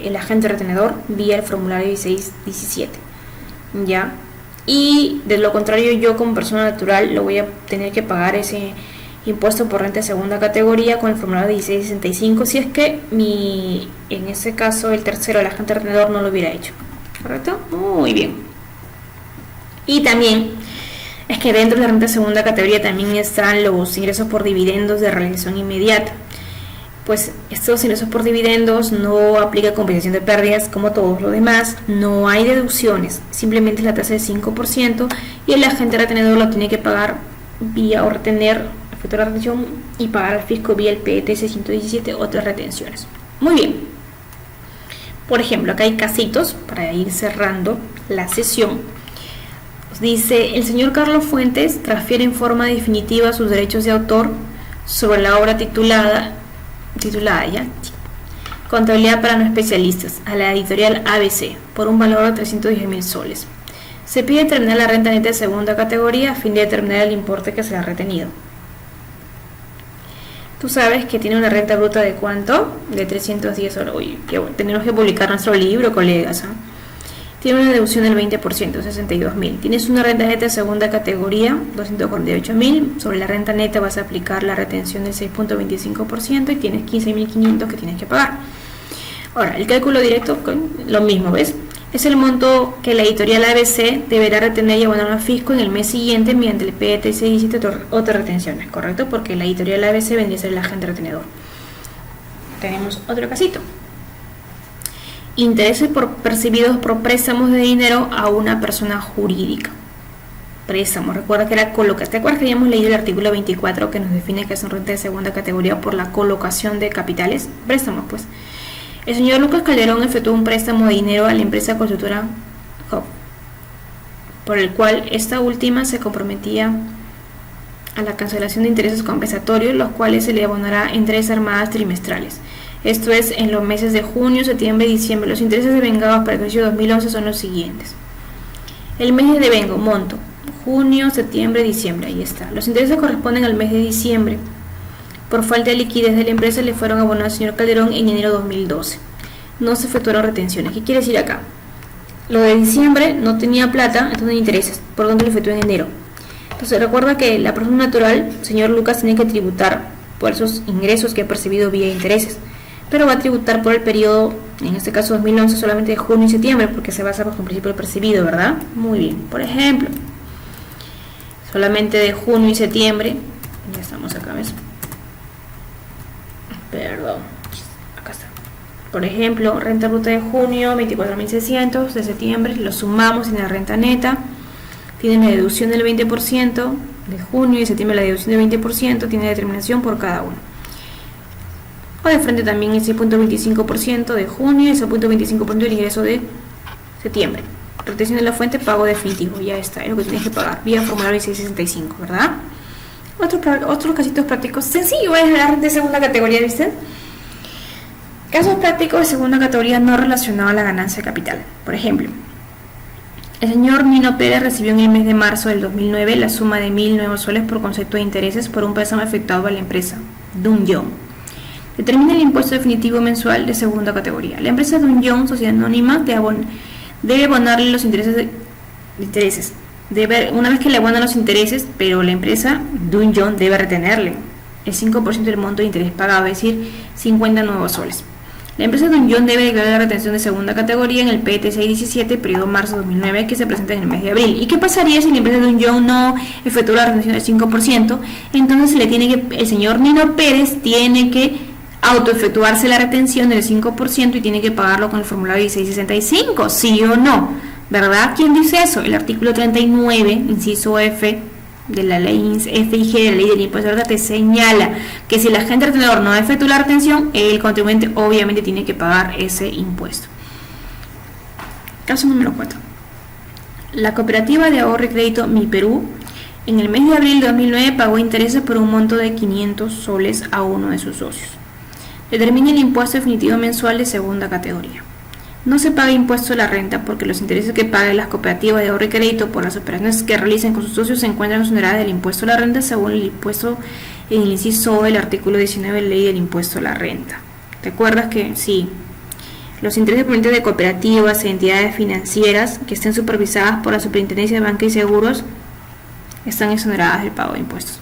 Speaker 1: el agente retenedor vía el formulario 1617. ¿Ya? Y de lo contrario yo como persona natural lo voy a tener que pagar ese impuesto por renta de segunda categoría con el formulario de 1665 si es que en ese caso el tercero, el agente retenedor, no lo hubiera hecho, ¿correcto? Muy bien. Y también es que dentro de la renta de segunda categoría también están los ingresos por dividendos de realización inmediata. Pues estos ingresos por dividendos no aplica compensación de pérdidas como todos los demás, no hay deducciones, simplemente es la tasa de 5% y el agente retenedor lo tiene que pagar vía o retener, efectuar la retención y pagar al fisco vía el PET 617 otras retenciones. Muy bien. Por ejemplo, acá hay casitos para ir cerrando la sesión. Dice, el señor Carlos Fuentes transfiere en forma definitiva sus derechos de autor sobre la obra titulada ya, Contabilidad para no especialistas, a la editorial ABC, por un valor de 310.000 soles. Se pide determinar la renta neta de segunda categoría a fin de determinar el importe que se ha retenido. Tú sabes que tiene una renta bruta de ¿cuánto? De 310 soles. Oye, tenemos que publicar nuestro libro, colegas, ¿eh? Tiene una deducción del 20%, 62.000. Tienes una renta neta de segunda categoría, 248.000. Sobre la renta neta vas a aplicar la retención del 6.25% y tienes 15.500 que tienes que pagar. Ahora, el cálculo directo, lo mismo, ¿ves? Es el monto que la editorial ABC deberá retener y abonar al fisco en el mes siguiente mediante el PET 617 otras retenciones, ¿correcto? Porque la editorial ABC vendría a ser el agente retenedor. Tenemos otro casito. Intereses percibidos por préstamos de dinero a una persona jurídica. Préstamos, recuerda que era colocación. ¿Te acuerdas que habíamos leído el artículo 24 que nos define que son renta de segunda categoría por la colocación de capitales? Préstamos, pues. El señor Lucas Calderón efectuó un préstamo de dinero a la empresa constructora Hub, por el cual esta última se comprometía a la cancelación de intereses compensatorios, los cuales se le abonará en 3 armadas trimestrales. Esto es en los meses de junio, septiembre y diciembre. Los intereses devengados para el ejercicio 2011 son los siguientes. El mes de devengo, monto, junio, septiembre, diciembre, ahí está. Los intereses corresponden al mes de diciembre. Por falta de liquidez de la empresa le fueron abonados al señor Calderón en enero de 2012. No se efectuaron retenciones. ¿Qué quiere decir acá? Lo de diciembre no tenía plata, entonces no hay intereses, por lo tanto lo efectuó en enero. Entonces recuerda que la persona natural, señor Lucas, tiene que tributar por esos ingresos que ha percibido vía intereses, pero va a tributar por el periodo, en este caso 2011, solamente de junio y septiembre, porque se basa bajo un principio percibido, ¿verdad? Muy bien. Por ejemplo, solamente de junio y septiembre, ya estamos acá, ¿ves? Perdón, acá está. Por ejemplo, renta bruta de junio, 24.600, de septiembre, lo sumamos en la renta neta, tiene la deducción del 20% de junio y septiembre la deducción del 20%, tiene determinación por cada uno. O de frente también el 6.25% de junio y el 6.25% del ingreso de septiembre. Retención de la fuente, pago definitivo, ya está, es lo que tienes que pagar, vía formulario 665, ¿verdad? Otros casitos prácticos sencillos es la renta de segunda categoría, ¿viste? Casos prácticos de segunda categoría no relacionados a la ganancia de capital. Por ejemplo, el señor Nino Pérez recibió en el mes de marzo del 2009 la suma de 1.000 nuevos soles por concepto de intereses por un préstamo efectuado a la empresa Dunjong. Determina el impuesto definitivo mensual de segunda categoría. La empresa Dunjong, sociedad anónima, debe abonarle los intereses. Una vez que le abonan los intereses, pero la empresa Dunjong debe retenerle el 5% del monto de interés pagado, es decir, 50 nuevos soles. La empresa Dunjong debe declarar la retención de segunda categoría en el PT 617, periodo marzo 2009, que se presenta en el mes de abril. ¿Y qué pasaría si la empresa Dunjong no efectúa la retención del 5%? Entonces el señor Nino Pérez tiene que autoefectuarse la retención del 5% y tiene que pagarlo con el formulario 1665, ¿sí o no? ¿Verdad? ¿Quién dice eso? El artículo 39, inciso F de la ley F y G de la ley del impuesto de renta te señala que si el agente retenedor no efectúa la retención, el contribuyente obviamente tiene que pagar ese impuesto. Caso número 4. La cooperativa de ahorro y crédito Mi Perú en el mes de abril de 2009 pagó intereses por un monto de 500 soles a uno de sus socios. Determina el impuesto definitivo mensual de segunda categoría. No se paga impuesto a la renta porque los intereses que paguen las cooperativas de ahorro y crédito por las operaciones que realicen con sus socios se encuentran exoneradas del impuesto a la renta según el impuesto en el inciso O del artículo 19 de la ley del impuesto a la renta. ¿Te acuerdas que sí? Los intereses provenientes de cooperativas e entidades financieras que estén supervisadas por la Superintendencia de Banca y Seguros están exoneradas del pago de impuestos.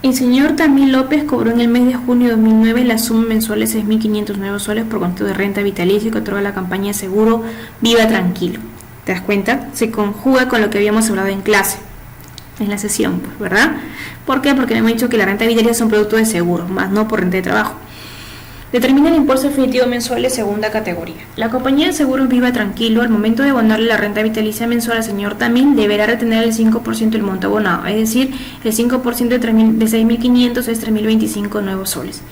Speaker 1: El señor Tamil López cobró en el mes de junio de 2009 la suma mensual de 6.500 nuevos soles por concepto de renta vitalicia que otorga la campaña de seguro Viva Tranquilo. ¿Te das cuenta? Se conjuga con lo que habíamos hablado en clase, en la sesión, pues, ¿verdad? ¿Por qué? Porque hemos dicho que la renta vitalicia es un producto de seguro, más no por renta de trabajo. Determina el impuesto definitivo mensual de segunda categoría. La compañía de seguros Viva Tranquilo, al momento de abonarle la renta vitalicia mensual al señor Tamil, deberá retener el 5% del monto abonado, es decir, el 5% de 6.500 es 3.025 nuevos soles.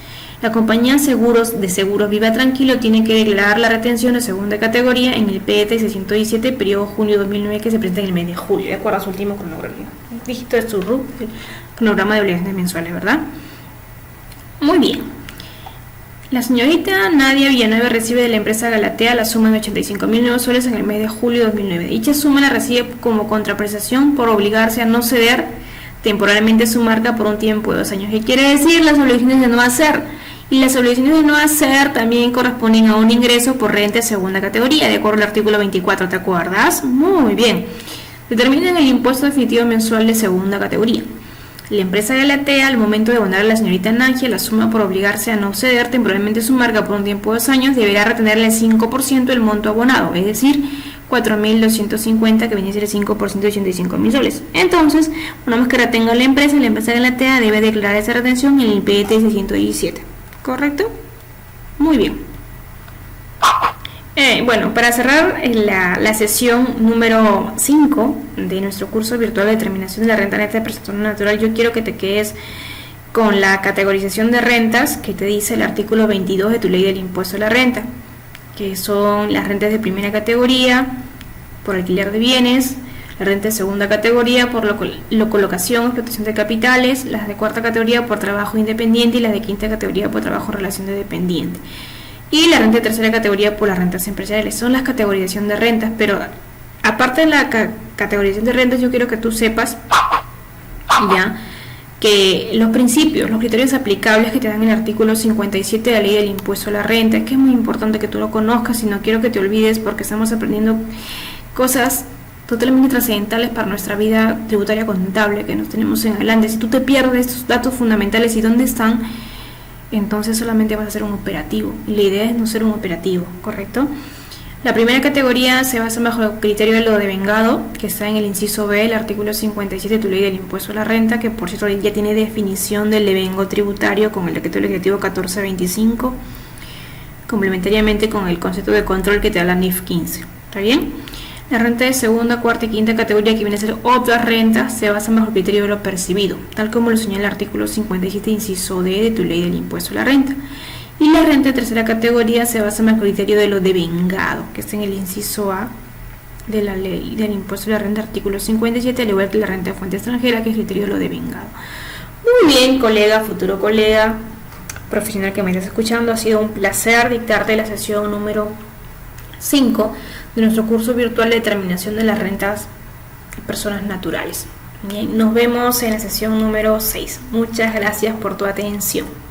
Speaker 1: La compañía de seguros Viva Tranquilo tiene que declarar la retención de segunda categoría en el PT 617, periodo junio 2009, que se presenta en el mes de julio, de acuerdo a su último cronograma. Dígito de su RUC, el cronograma de obligaciones mensuales, ¿verdad? Muy bien. La señorita Nadia Villanueva recibe de la empresa Galatea la suma de 85.000 nuevos soles en el mes de julio de 2009. Dicha suma la recibe como contraprestación por obligarse a no ceder temporalmente su marca por un tiempo de 2 años. ¿Qué quiere decir? Las obligaciones de no hacer. Y las obligaciones de no hacer también corresponden a un ingreso por renta de segunda categoría, de acuerdo al artículo 24, ¿te acuerdas? Muy bien. Determinan el impuesto definitivo mensual de segunda categoría. La empresa Galatea, al momento de abonar a la señorita Nadia la suma por obligarse a no ceder temporalmente su marca por un tiempo de 2 años, deberá retenerle el 5% del monto abonado, es decir, 4.250, que viene a ser el 5% de 85.000 soles. Entonces, una vez que retenga la empresa Galatea debe declarar esa retención en el PET 617. ¿Correcto? Muy bien. Bueno, para cerrar la sesión número 5 de nuestro curso virtual de determinación de la renta neta de persona natural, yo quiero que te quedes con la categorización de rentas que te dice el artículo 22 de tu ley del impuesto a la renta, que son las rentas de primera categoría por alquiler de bienes, la renta de segunda categoría por colocación o explotación de capitales, las de cuarta categoría por trabajo independiente y las de quinta categoría por trabajo en relación de dependiente. Y la renta de tercera categoría por las rentas empresariales. Son las categorización de rentas, pero aparte de la categorización de rentas, yo quiero que tú sepas ya que los principios, los criterios aplicables que te dan el artículo 57 de la ley del impuesto a la renta, que es muy importante que tú lo conozcas y no quiero que te olvides porque estamos aprendiendo cosas totalmente trascendentales para nuestra vida tributaria contable que nos tenemos en adelante. Si tú te pierdes estos datos fundamentales y dónde están, entonces solamente vas a ser un operativo, y la idea es no ser un operativo, ¿correcto? La primera categoría se basa bajo el criterio de lo devengado, que está en el inciso B del artículo 57 de tu ley del impuesto a la renta, que por cierto ya tiene definición del devengo tributario con el decreto legislativo 1425, complementariamente con el concepto de control que te da la NIF 15. ¿Está bien? La renta de segunda, cuarta y quinta categoría, que viene a ser otra renta, se basa bajo el criterio de lo percibido, tal como lo señala el artículo 57, inciso D de tu ley del impuesto a la renta. Y la renta de tercera categoría se basa en el criterio de lo devengado, que está en el inciso A de la ley del impuesto a la renta, artículo 57, al igual que la renta de fuente extranjera, que es el criterio de lo devengado. Muy bien, colega, futuro colega, profesional que me estás escuchando, ha sido un placer dictarte la sesión número 5 de nuestro curso virtual de determinación de las rentas de personas naturales. Bien, nos vemos en la sesión número 6. Muchas gracias por tu atención.